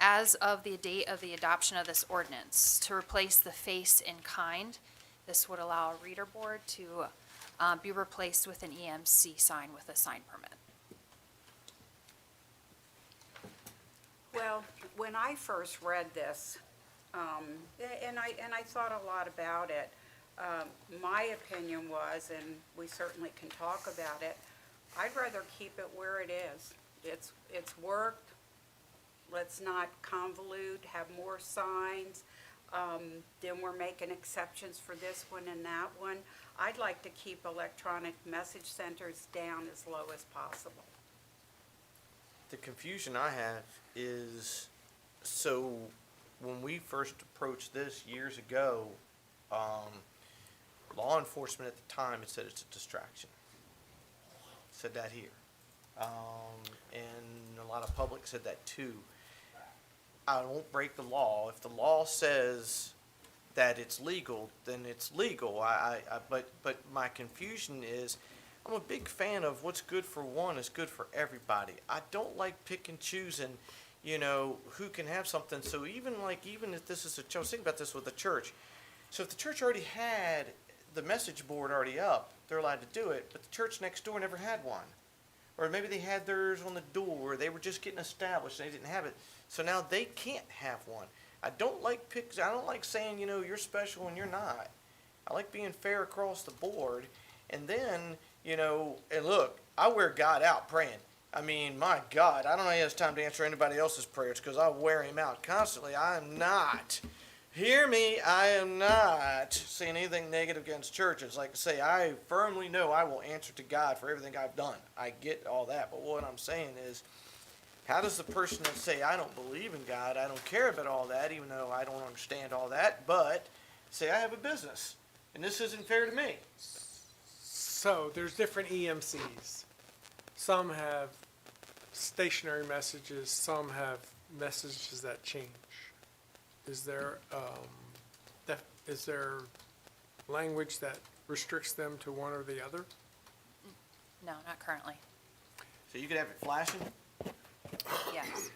as of the date of the adoption of this ordinance to replace the face in kind. This would allow a reader board to be replaced with an EMC sign with a sign permit. Well, when I first read this, and I thought a lot about it, my opinion was, and we certainly can talk about it, I'd rather keep it where it is. It's worked. Let's not convolute, have more signs. Then we're making exceptions for this one and that one. I'd like to keep electronic message centers down as low as possible. The confusion I have is, so when we first approached this years ago, law enforcement at the time had said it's a distraction. Said that here. And a lot of public said that too. I won't break the law. If the law says that it's legal, then it's legal. But my confusion is, I'm a big fan of what's good for one is good for everybody. I don't like pick and choosing, you know, who can have something. So even if this is I was thinking about this with the church. So if the church already had the message board already up, they're allowed to do it, but the church next door never had one. Or maybe they had theirs on the door, they were just getting established, and they didn't have it. So now they can't have one. I don't like saying, you know, you're special and you're not. I like being fair across the board. And then, you know, and look, I wear God out praying. I mean, my God, I don't know if he has time to answer anybody else's prayers because I wear him out constantly. I am not. Hear me, I am not saying anything negative against churches. Like I say, I firmly know I will answer to God for everything I've done. I get all that. But what I'm saying is, how does the person that say, I don't believe in God, I don't care about all that, even though I don't understand all that, but say I have a business, and this isn't fair to me? So there's different EMCs. Some have stationary messages, some have messages that change. Is there, is there language that restricts them to one or the other? No, not currently. So you could have it flashing? Yes.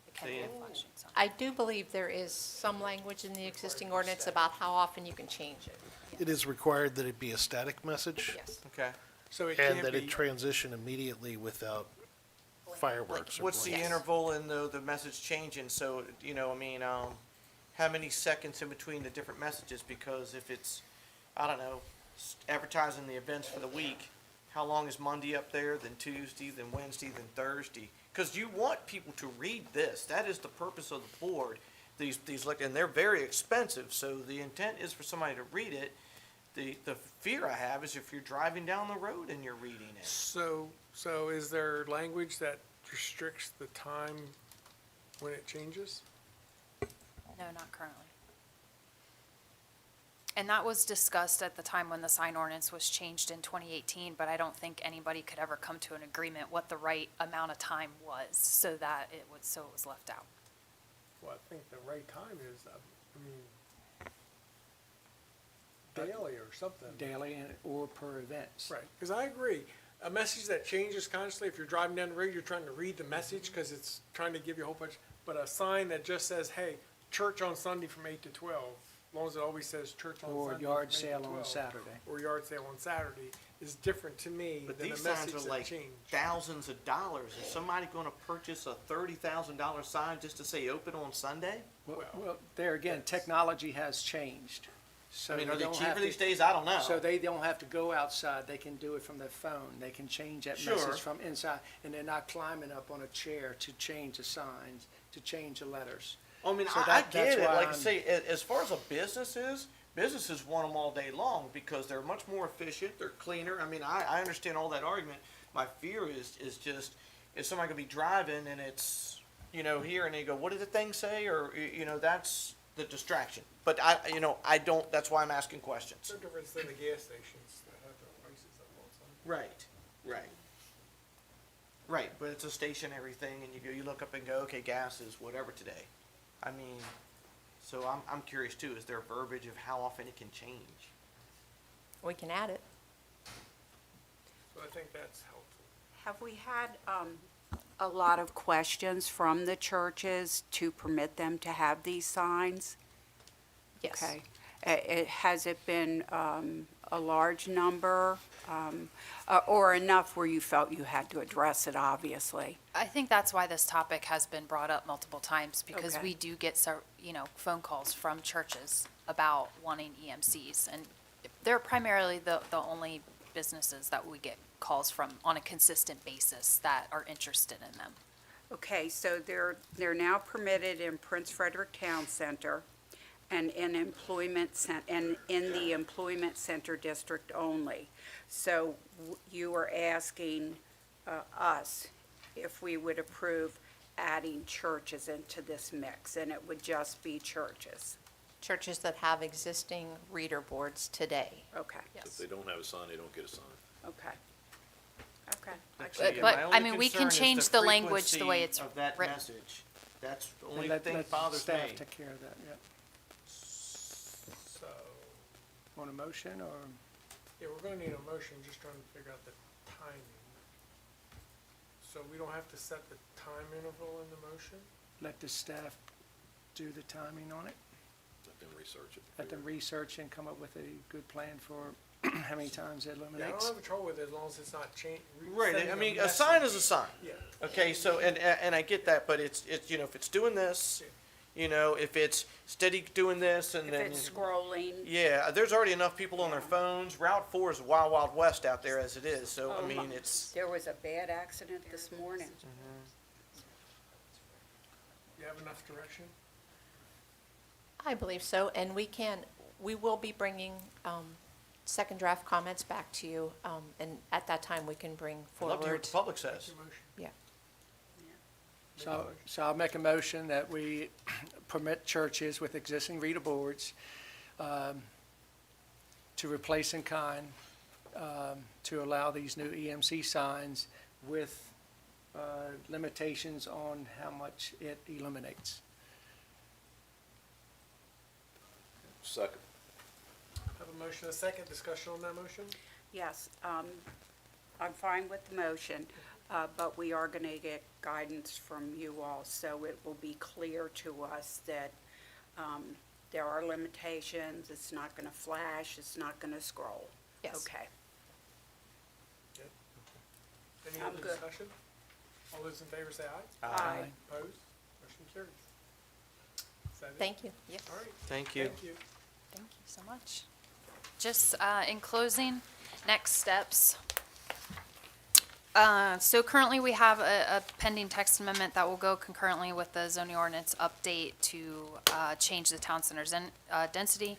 It can be See? a flashing sign. I do believe there is some language in the existing ordinance about how often you can change it. It is required that it be a static message. Yes. Okay. So it And can't that be, it transition immediately without fireworks or What's the blinking. interval in the message changing? So, you know, I mean, how many seconds in between the different messages? Because if it's, I don't know, advertising the events for the week, how long is Monday up there, then Tuesday, then Wednesday, then Thursday? Because you want people to read this. That is the purpose of the board. These and they're very expensive. So the intent is for somebody to read it. The fear I have is if you're driving down the road and you're reading it. so is there language that restricts the time when it changes? No, not currently. And that was discussed at the time when the sign ordinance was changed in 2018, but I don't think anybody could ever come to an agreement what the right amount of time was, so that it was left out. Well, I think the right time is, daily or something. Daily or per events. Right, because I agree. A message that changes constantly, if you're driving down the road, you're trying to read the message because it's trying to give you a whole bunch. But a sign that just says, hey, church on Sunday from 8 to 12, as long as it always says church on Or Sunday yard from 8 to sale on 12, Saturday. Or yard sale on Saturday, is different to me But than a these signs message are that like changed. thousands of dollars. Is somebody going to purchase a $30,000 sign just to say open on Sunday? Well, there again, technology has changed. So I mean, you are they don't cheaper have to- these days? I don't know. So they don't have to go outside, they can do it from their phone, they can change that Sure. message from inside, and they're not climbing up on a chair to change the signs, to change the letters. I mean, So I that- get that's it. why Like I I'm- say, as far as a business is, businesses want them all day long because they're much more efficient, they're cleaner. I mean, I understand all that argument. My fear is just, is somebody gonna be driving and it's, you know, here and they go, what did the thing say? Or, you know, that's the distraction. But I don't, that's why I'm asking questions. No difference than the gas stations that have their prices up on Sunday. Right. Right, but it's a stationary thing and you look up and go, okay, gas is whatever today. I mean, so I'm curious too, is there verbiage of how often it can change? We can add it. So I think that's helpful. Have we had a lot of questions from the churches to permit them to have these signs? Yes. Okay. Has it been a large number, or enough where you felt you had to address it, obviously? I think that's why this topic has been brought up multiple times, because Okay. we do get phone calls from churches about wanting EMCs. And they're primarily the only businesses that we get calls from on a consistent basis that are interested in them. Okay, so they're now permitted in Prince Frederick Town Center and in the employment center district only. So you are asking us if we would approve adding churches into this mix, and it would just be churches. Churches that have existing reader boards today. Okay, If they don't have a sign, they don't get a sign. okay. Okay. But- but, I mean, we can change the language the way it's Of that written. message. That's the only Let thing that bothers staff me. take care of that, yep. So, Want a motion, or? yeah, we're gonna need a motion, just trying to figure out the timing. So we don't have to set the time interval in the motion? Let the staff do the timing on it, Let them research it. let them research and come up with a good plan for how many times it Yeah, I don't eliminates. have a trouble with it as long as it's not Right, I mean, a sign is a sign. Yeah. Okay, so, and I get that, but it's, if it's doing this, You know, if it's steady doing this and If then. it's scrolling. Yeah, there's already enough people on their phones. Route 4 is wild, wild west out there as it is, so, I Oh, mean, my- it's. There was a bad accident this morning. You have enough direction? I believe so, and we will be bringing second draft comments back to you, and at that time, we can bring I'd love to hear what forward. the public says. Yeah. So I'll make a motion that we permit churches with existing reader boards to replace in kind, to allow these new EMC signs with limitations on how much it eliminates. Second. Have a motion, a second, discussion on that motion? Yes, I'm fine with the motion, but we are going to get guidance from you all, so it will be clear to us that there are limitations, it's not going to flash, it's not going to scroll. Yes. Okay. Any I'm other good. discussion? All those in favor say aye. Aye. Opposed? Motion carries. Is that it? Thank you. Yes. All right. Thank you. Thank you. Thank you so much. Just in closing, next steps. So currently, we have a pending text amendment that will go concurrently with the zoning ordinance update to change the town center's density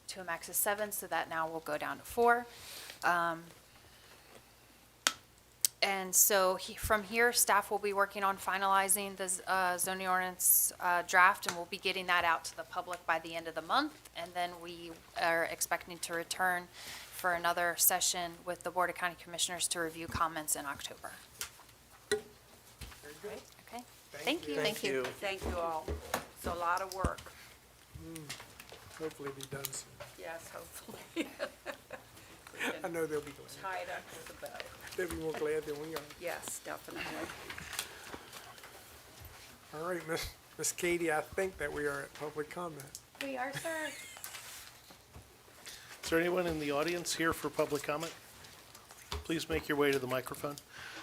to a max of 7, so that now will go down to 4. And so from here, staff will be working on finalizing the zoning ordinance draft, and we'll be getting that out to the public by the end of the month. And then we are expecting to return for another session with the Board of County Commissioners to review comments in October. Very good. Okay, thank you. Thank you. Thank you all. It's a lot of work. Hopefully be done soon. Yes, hopefully. I know they'll be glad. Tied up with a bow. They'll be more glad than we are. Yes, definitely. All right, Miss Katie, I think that we are at public comment. We are, sir. Is there anyone in the audience here for public comment? Please make your way to the microphone.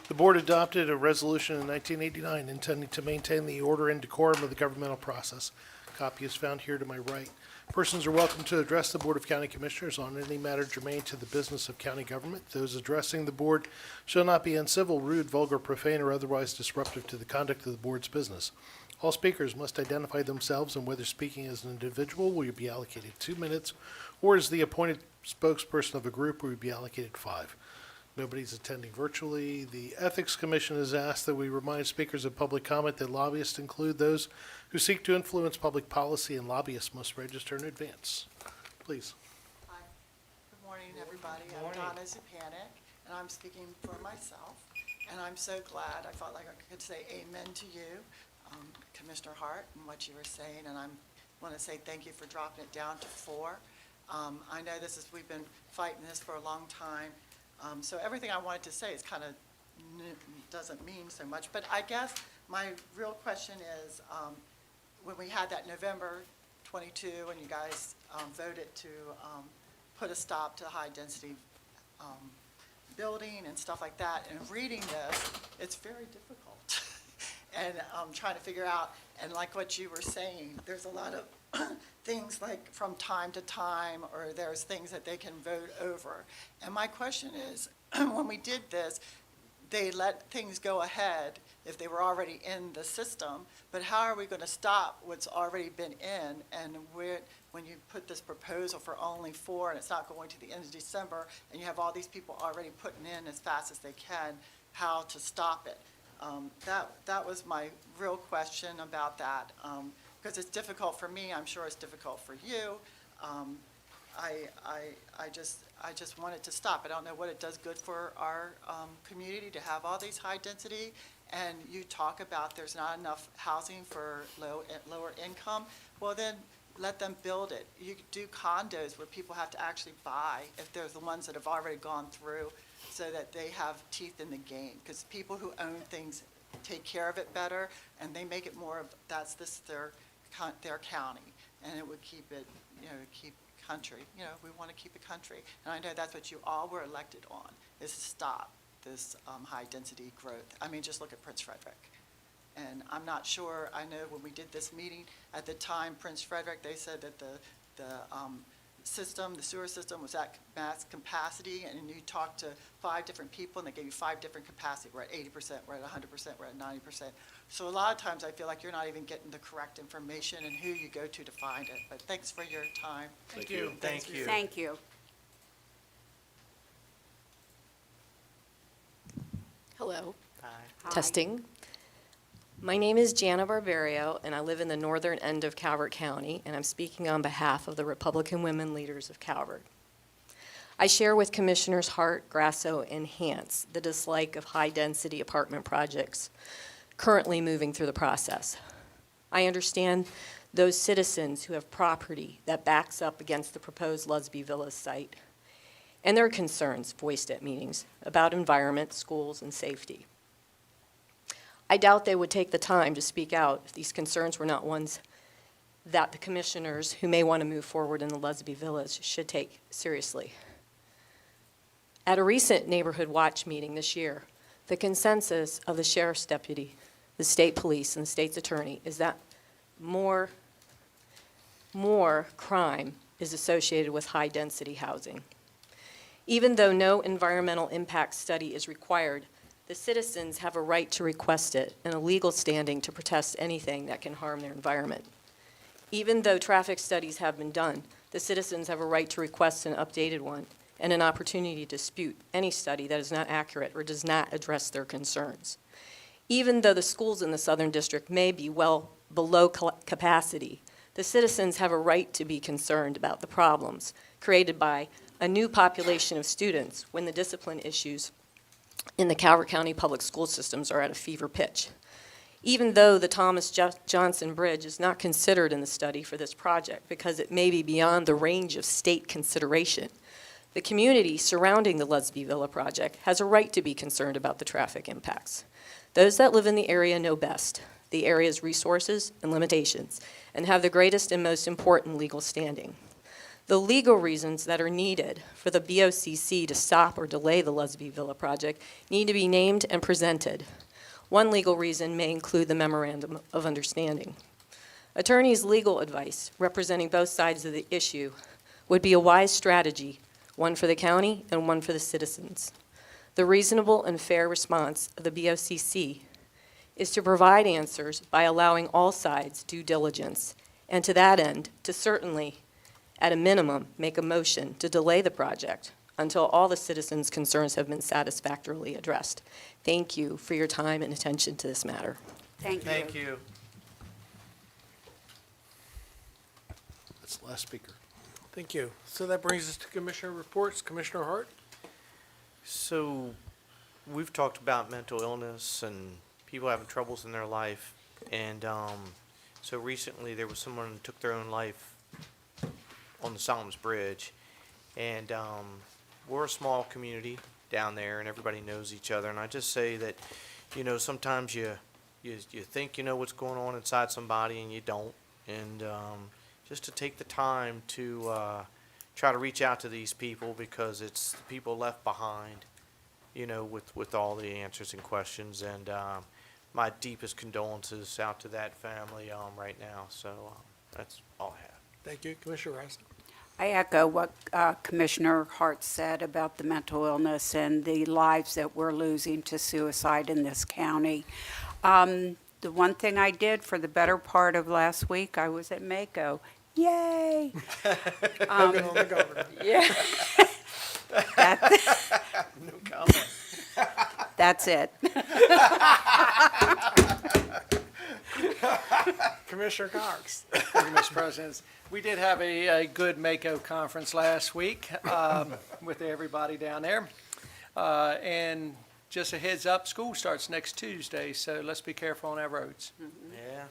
The board adopted a resolution in 1989 intending to maintain the order and decorum of the governmental process. Copy is found here to my right. Persons are welcome to address the Board of County Commissioners on any matter germane to the business of county government. Those addressing the board shall not be uncivil, rude, vulgar, profane, or otherwise disruptive to the conduct of the board's business. All speakers must identify themselves, and whether speaking as an individual will be allocated 2 minutes, or as the appointed spokesperson of a group will be allocated 5. Nobody's attending virtually. The Ethics Commission has asked that we remind speakers of public comment that lobbyists include those who seek to influence public policy, and lobbyists must register in advance. Please. Hi. Good morning, everybody. I'm Donna Zupanik, and I'm speaking for myself. And I'm so glad, I felt like I could say amen to you, Commissioner Hart, and what you were saying. And I want to say thank you for dropping it down to 4. I know we've been fighting this for a long time. So everything I wanted to say is kind of doesn't mean so much. But I guess my real question is, when we had that November 22, and you guys voted to put a stop to high-density building and stuff like that, and reading this, it's very difficult. And trying to figure out, and like what you were saying, there's a lot of things like from time to time, or there's things that they can vote over. And my question is, when we did this, they let things go ahead if they were already in the system, but how are we going to stop what's already been in? And when you put this proposal for only 4, and it's not going to the end of December, and you have all these people already putting in as fast as they can, how to stop it? That was my real question about that, because it's difficult for me. I'm sure it's difficult for you. I just want it to stop. I don't know what it does good for our community to have all these high density. And you talk about there's not enough housing for lower income. Well, then let them build it. You could do condos where people have to actually buy if they're the ones that have already gone through, so that they have teeth in the game. Because people who own things take care of it better, and they make it more of their county, and it would keep it, keep country. We want to keep the country, and I know that's what you all were elected on, is to stop this high density growth. I mean, just look at Prince Frederick, And I'm not sure, I know when we did this meeting, at the time, Prince Frederick, they said that the sewer system was at max capacity, and you talked to 5 different people, and they gave you 5 different capacity. We're at 80%, we're at 100%, we're at 90%. So a lot of times, I feel like you're not even getting the correct information and who you go to find it. But thanks for your time. Thank you. Thank you. Thank you. Hello. Hi. Testing. My name is Jana Barbario, and I live in the northern end of Calvert County, and I'm speaking on behalf of the Republican Women Leaders of Calvert. I share with Commissioners Hart, Grasso, and Hance the dislike of high-density apartment projects currently moving through the process. I understand those citizens who have property that backs up against the proposed Lusby Villas site, and their concerns voiced at meetings about environment, schools, and safety. I doubt they would take the time to speak out if these concerns were not ones that the commissioners who may want to move forward in the Lusby Villas should take seriously. At a recent Neighborhood Watch meeting this year, the consensus of the sheriff's deputy, the state police, and the state's attorney is that more crime is associated with high-density housing. Even though no environmental impact study is required, the citizens have a right to request it and a legal standing to protest anything that can harm their environment. Even though traffic studies have been done, the citizens have a right to request an updated one and an opportunity to dispute any study that is not accurate or does not address their concerns. Even though the schools in the Southern District may be well below capacity, the citizens have a right to be concerned about the problems created by a new population of students when the discipline issues in the Calvert County public school systems are at a fever pitch. Even though the Thomas Johnson Bridge is not considered in the study for this project because it may be beyond the range of state consideration, the community surrounding the Lusby Villa project has a right to be concerned about the traffic impacts. Those that live in the area know best the area's resources and limitations and have the greatest and most important legal standing. The legal reasons that are needed for the BOCC to stop or delay the Lusby Villa project need to be named and presented. One legal reason may include the Memorandum of Understanding. Attorneys' legal advice representing both sides of the issue would be a wise strategy, one for the county and one for the citizens. The reasonable and fair response of the BOCC is to provide answers by allowing all sides due diligence, and to that end, to certainly, at a minimum, make a motion to delay the project until all the citizens' concerns have been satisfactorily addressed. Thank you for your time and attention to this matter. Thank you. Thank you. That's the last speaker. Thank you. So that brings us to Commissioner reports. Commissioner Hart? So, we've talked about mental illness and people having troubles in their life. And so recently there was someone who took their own life on the Solomons Bridge. And we're a small community down there and everybody knows each other. And I just say that, you know, sometimes you think you know what's going on inside somebody and you don't. And just to take the time to try to reach out to these people because it's the people left behind, you know, with all the answers and questions. And my deepest condolences out to that family right now. So that's all I have. Thank you. Commissioner Rice? I echo what Commissioner Hart said about the mental illness and the lives that we're losing to suicide in this county. The one thing I did for the better part of last week, I was at Mako. Yay! Yeah. No comment. That's it. Commissioner Cox? Thank you, Mr. President. We did have a good Mako conference last week with everybody down there. And just a heads up, school starts next Tuesday, so let's be careful on our roads. Yeah.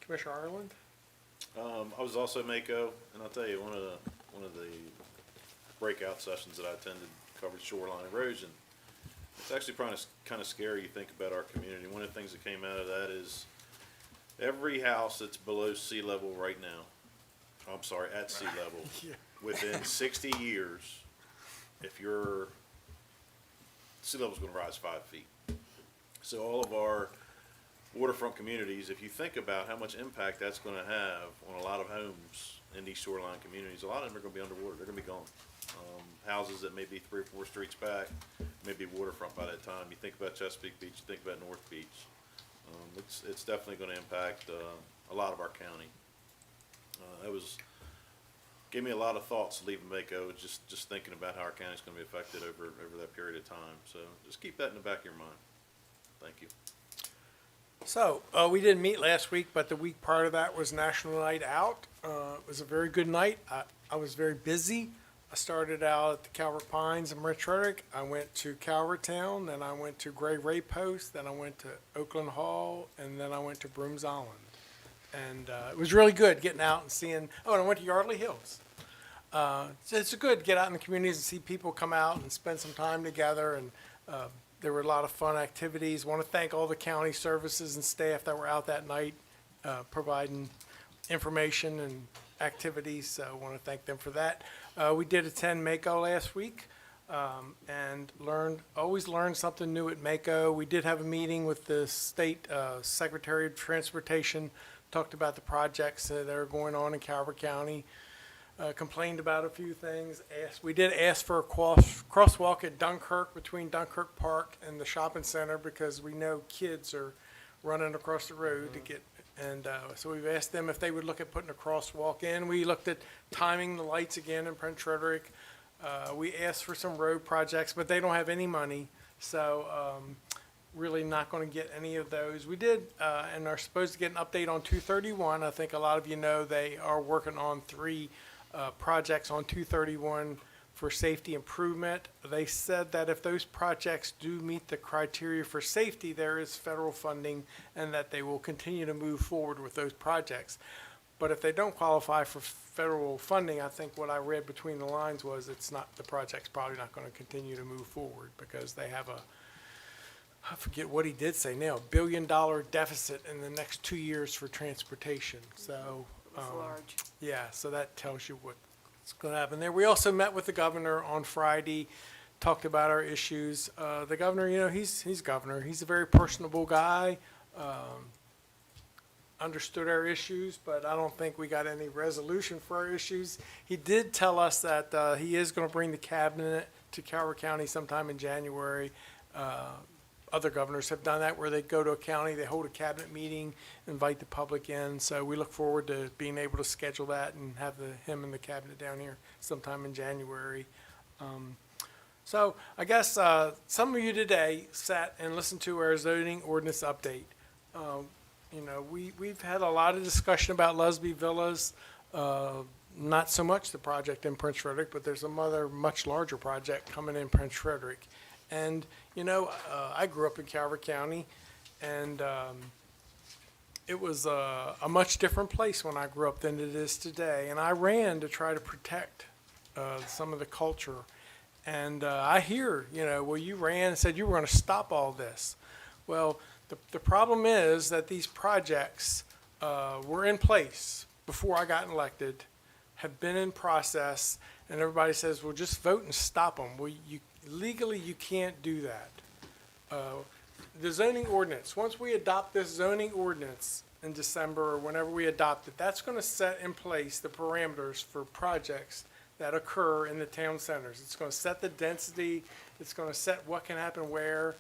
Commissioner Ireland? I was also at Mako, and I'll tell you, one of the breakout sessions that I attended covered shoreline erosion. It's actually kind of scary you think about our community. One of the things that came out of that is every house that's below sea level right now, I'm sorry, at sea level, within 60 years, if your sea level's gonna rise 5 feet. So all of our waterfront communities, if you think about how much impact that's gonna have on a lot of homes in these shoreline communities, a lot of them are gonna be underwater, they're gonna be gone. Houses that may be 3 or 4 streets back, may be waterfront by that time. You think about Chesapeake Beach, you think about North Beach. It's definitely gonna impact, a lot of our county. Gave me a lot of thoughts leaving Mako, just thinking about how our county's gonna be affected over that period of time. So just keep that in the back of your mind. Thank you. So, we didn't meet last week, but the week prior to that was National Night Out. It was a very good night. I was very busy. I started out at the Calvert Pines in Prince Frederick. I went to Calvert Town, then I went to Gray Ray Post, then I went to Oakland Hall, and then I went to Brooms Island. And it was really good getting out and seeing, and I went to Yardley Hills. So it's good to get out in the communities and see people come out and spend some time together, and there were a lot of fun activities. Want to thank all the county services and staff that were out that night providing information and activities, so I want to thank them for that. We did attend Mako last week and always learned something new at Mako. We did have a meeting with the state Secretary of Transportation, talked about the projects that are going on in Calvert County, complained about a few things. We did ask for a crosswalk at Dunkirk between Dunkirk Park and the shopping center because we know kids are running across the road to get, and so we've asked them if they would look at putting a crosswalk in. We looked at timing the lights again in Prince Frederick. We asked for some road projects, but they don't have any money, so really not going to get any of those. We did and are supposed to get an update on 231. I think a lot of you know they are working on 3 projects on 231 for safety improvement. They said that if those projects do meet the criteria for safety, there is federal funding and that they will continue to move forward with those projects. But if they don't qualify for federal funding, I think what I read between the lines was the project's probably not going to continue to move forward because they have I forget what he did say now, $1 billion deficit in the next 2 years for transportation. So, large. yeah, so that tells you what's going to happen there. We also met with the governor on Friday, talked about our issues. The governor, he's governor. He's a very personable guy. Understood our issues, but I don't think we got any resolution for our issues. He did tell us that he is going to bring the cabinet to Calvert County sometime in January. Other governors have done that where they go to a county, they hold a cabinet meeting, invite the public in. So we look forward to being able to schedule that and have him and the cabinet down here sometime in January. So I guess some of you today sat and listened to our zoning ordinance update. We've had a lot of discussion about Lusby Villas, not so much the project in Prince Frederick, but there's another much larger project coming in Prince Frederick. And, I grew up in Calvert County, and it was a much different place when I grew up than it is today. And I ran to try to protect some of the culture. And I hear, you ran and said you were going to stop all this. Well, the problem is that these projects were in place before I got elected, have been in process, and everybody says, well, just vote and stop them. Well, legally, you can't do that. The zoning ordinance, once we adopt this zoning ordinance in December or whenever we adopt it, that's going to set in place the parameters for projects that occur in the town centers. It's going to set the density. It's going to set what can happen where.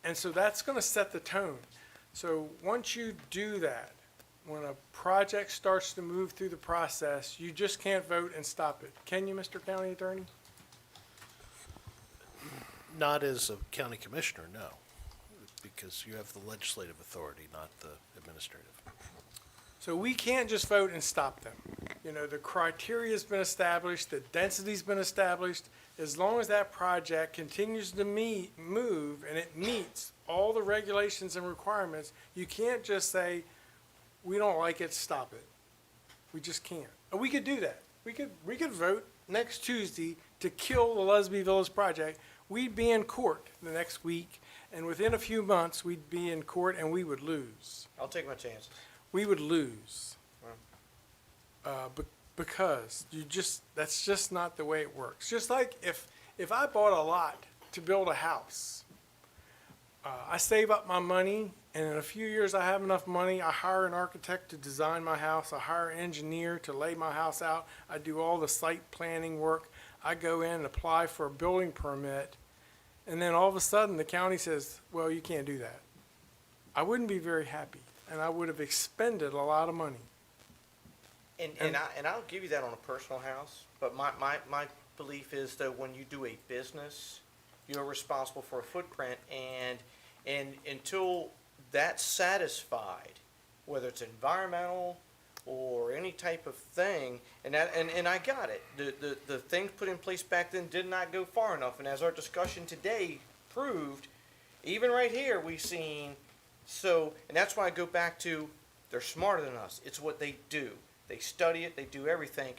And so that's going to set the tone. So once you do that, when a project starts to move through the process, you just can't vote and stop it. Can you, Mr. County Attorney? Not as a county commissioner, no, because you have the legislative authority, not the administrative. So we can't just vote and stop them. The criteria's been established, the density's been established. As long as that project continues to move and it meets all the regulations and requirements, you can't just say, we don't like it, stop it. We just can't. We could do that. We could vote next Tuesday to kill the Lusby Villas project. We'd be in court the next week, and within a few months, we'd be in court and we would lose. I'll take my chances. We would lose. Because that's just not the way it works. Just like if I bought a lot to build a house, I save up my money And in a few years, I have enough money, I hire an architect to design my house, I hire an engineer to lay my house out, I do all the site planning work, I go in and apply for a building permit, and then all of a sudden, the county says, well, you can't do that. I wouldn't be very happy, and I would have expended a lot of money. And I'll give you that on a personal house, but my belief is that when you do a business, you're responsible for a footprint, and until that's satisfied, whether it's environmental or any type of thing, and I got it. The things put in place back then did not go far enough, and as our discussion today proved, even right here, we've seen, and that's why I go back to, they're smarter than us. It's what they do. They study it, they do everything.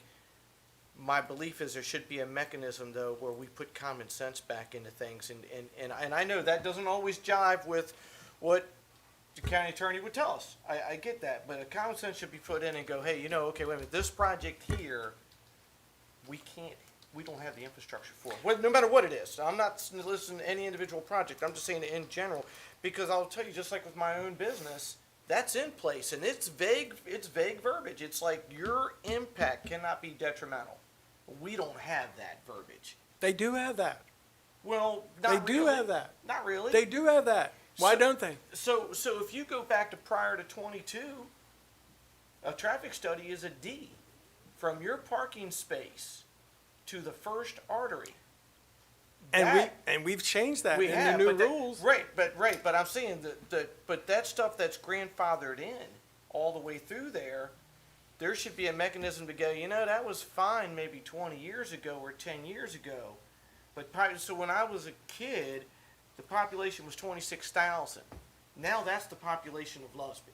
My belief is there should be a mechanism, though, where we put common sense back into things, and I know that doesn't always jive with what the county attorney would tell us. I get that, but a common sense should be put in and go, hey, okay, wait a minute, this project here, we don't have the infrastructure for it, no matter what it is. I'm not listening to any individual project, I'm just saying it in general, because I'll tell you, just like with my own business, that's in place, and it's vague verbiage. It's like your impact cannot be detrimental. We don't have that verbiage. They do have that. Well, They not do really. have that. Not really. They do have that. Why don't they? So if you go back to prior to 22, a traffic study is a D. From your parking space to the first artery. And we've changed that in the new rules. But I'm saying but that stuff that's grandfathered in all the way through there should be a mechanism to go, that was fine maybe 20 years ago or 10 years ago. But so when I was a kid, the population was 26,000. Now that's the population of Lusby.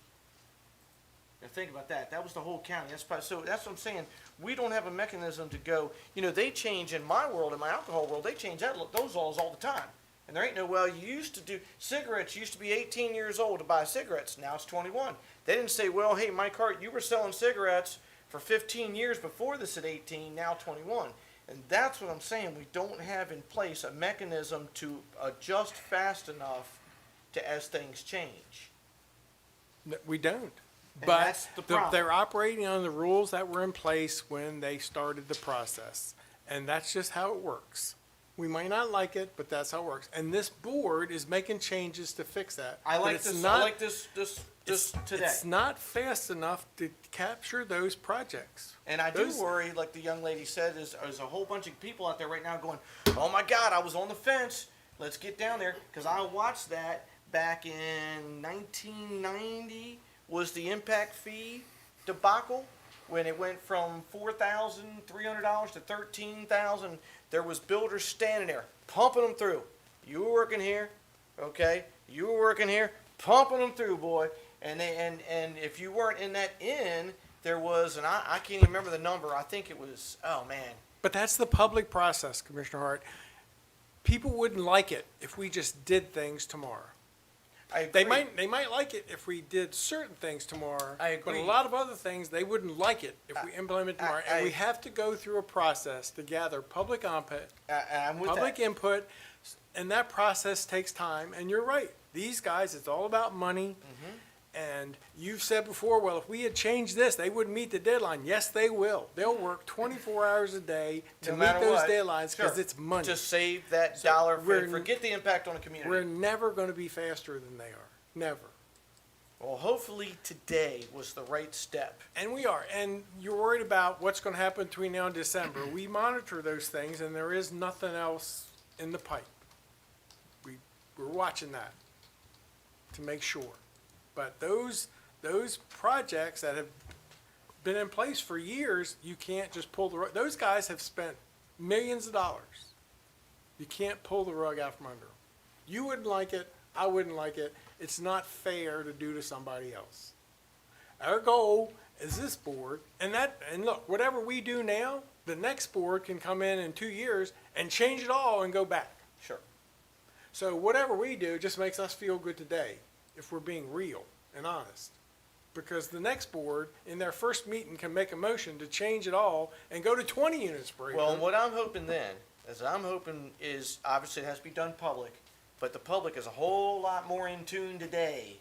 Now think about that. That was the whole county. So that's what I'm saying. We don't have a mechanism to go, they change in my world, in my alcohol world, they change those laws all the time. And there ain't you used to do, cigarettes used to be 18 years old to buy cigarettes. Now it's 21. They didn't say, well, hey, Mike Hart, you were selling cigarettes for 15 years before this at 18, now 21. And that's what I'm saying. We don't have in place a mechanism to adjust fast enough as things change. We don't. And But that's the problem. they're operating on the rules that were in place when they started the process. And that's just how it works. We might not like it, but that's how it works. And this board is making changes to fix that. I But like it's this. not- I like this today. It's not fast enough to capture those projects. And I do worry, like the young lady said, there's a whole bunch of people out there right now going, oh my God, I was on the fence. Let's get down there. Because I watched that back in 1990 was the impact fee debacle when it went from $4,300 to $13,000. There was builders standing there pumping them through. You were working here, okay? You were working here, pumping them through, boy. And if you weren't in that inn, there was, and I can't even remember the number. I think it was, oh man. But that's the public process, Commissioner Hart. People wouldn't like it if we just did things tomorrow. I They agree. might like it if we did certain things tomorrow. I But agree. a lot of other things, they wouldn't like it if we implement tomorrow. And we have to go through a process to gather public input, I'm with public that. input, and that process takes time. And you're right. These guys, it's all about money. Mm-hmm. And you've said before, well, if we had changed this, they wouldn't meet the deadline. Yes, they will. They'll work 24 hours a day to No meet matter those what. deadlines because Sure. it's money. To save that So dollar, we're- forget the impact on the community. We're never going to be faster than they are. Never. Well, hopefully today was the right step. And we are. And you're worried about what's going to happen between now and December. We monitor those things, and there is nothing else in the pipe. We're watching that to make sure. But those projects that have been in place for years, you can't just pull the rug. Those guys have spent millions of dollars. You can't pull the rug out from under them. You wouldn't like it. I wouldn't like it. It's not fair to do to somebody else. Our goal is this board, and look, whatever we do now, the next board can come in 2 years and change it all and go back. Sure. So whatever we do just makes us feel good today, if we're being real and honest. Because the next board, in their first meeting, can make a motion to change it all and go to 20 units per acre. Well, what I'm hoping is obviously it has to be done public, but the public is a whole lot more in tune today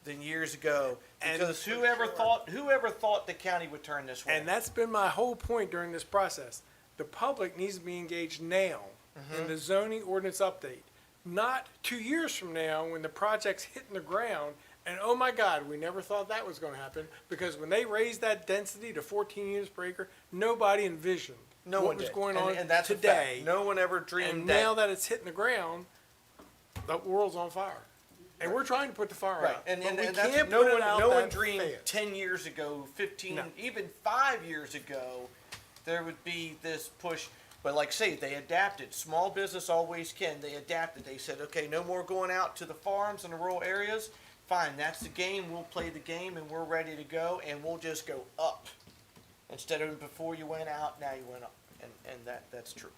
than years ago. And- Because whoever thought the county would turn this way? And that's been my whole point during this process. The public needs to be engaged now in the zoning ordinance update, not 2 years from now when the project's hitting the ground. And oh my God, we never thought that was gonna happen, because when they raised that density to 14 units per acre, nobody envisioned No what one was did. going And- on and that's a fact. today. No one ever dreamed And that. now that it's hitting the ground, the world's on fire. And we're trying to put the fire Right, out. and, but and, we and that's, can't no put it one, out no one that dreamed fast. 10 years ago, 15, No. even 5 years ago, there would be this push. But like I say, they adapted. Small business always can. They adapted. They said, okay, no more going out to the farms and the rural areas. Fine, that's the game. We'll play the game and we're ready to go, and we'll just go up. Instead of before you went out, now you went up. And that's true.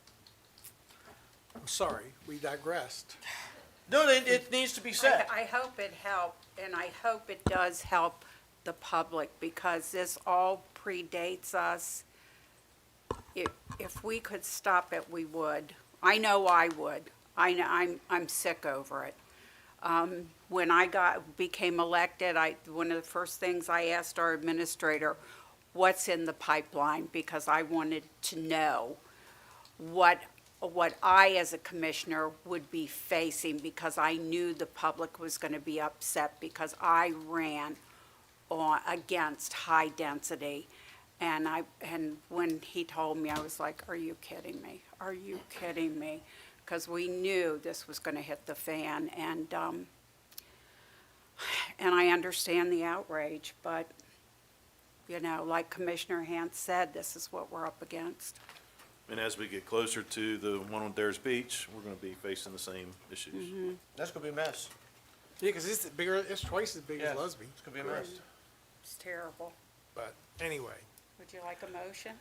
I'm sorry, we digressed. No, it needs to be said. I hope it helped, and I hope it does help the public, because this all predates us. If we could stop it, we would. I know I would. I'm sick over it. When I became elected, one of the first things I asked our administrator, what's in the pipeline, because I wanted to know what I, as a commissioner, would be facing, because I knew the public was going to be upset, because I ran against high density. And when he told me, I was like, are you kidding me? Are you kidding me? Because we knew this was going to hit the fan, and I understand the outrage, but, you know, like Commissioner Hance said, this is what we're up against. And as we get closer to the one on Dares Beach, we're gonna be facing the same issues. That's going to be a mess. Yeah, because it's bigger, it's twice as big Yeah, as Lusby. It's going to be a mess. It's terrible. But anyway, Would you like a motion?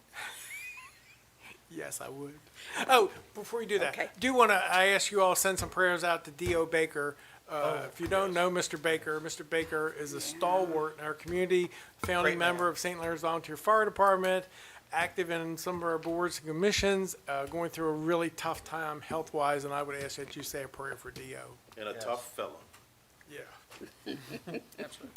yes, I would. Oh, before you do that, Okay. I ask you all to send some prayers out to D.O. Baker. If you don't know Mr. Baker is a stalwart in our community, founding Great man. member of St. Leonard's Volunteer Fire Department, active in some of our boards and commissions, going through a really tough time health-wise, and I would ask that you say a prayer for D.O. And a tough fellow. Yeah. Absolutely.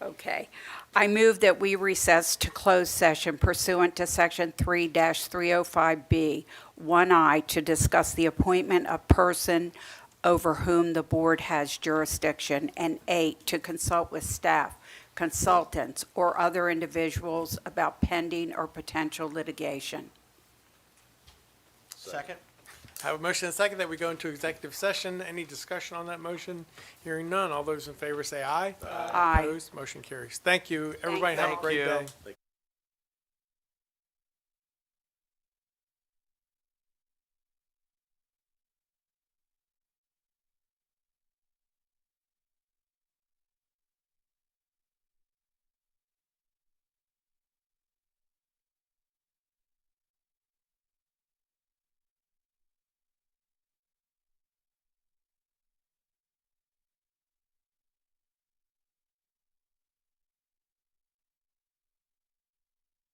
Okay. I move that we recess to closed session pursuant to Section 3-305B, 1I, to discuss the appointment of person over whom the board has jurisdiction, and 8, to consult with staff, consultants, or other individuals about pending or potential litigation. Second? I have a motion and a second that we go into executive session. Any discussion on that motion? Hearing none. All those in favor say aye. Aye. Opposed? Motion carries. Thank you. Everybody have a Thank great you. day.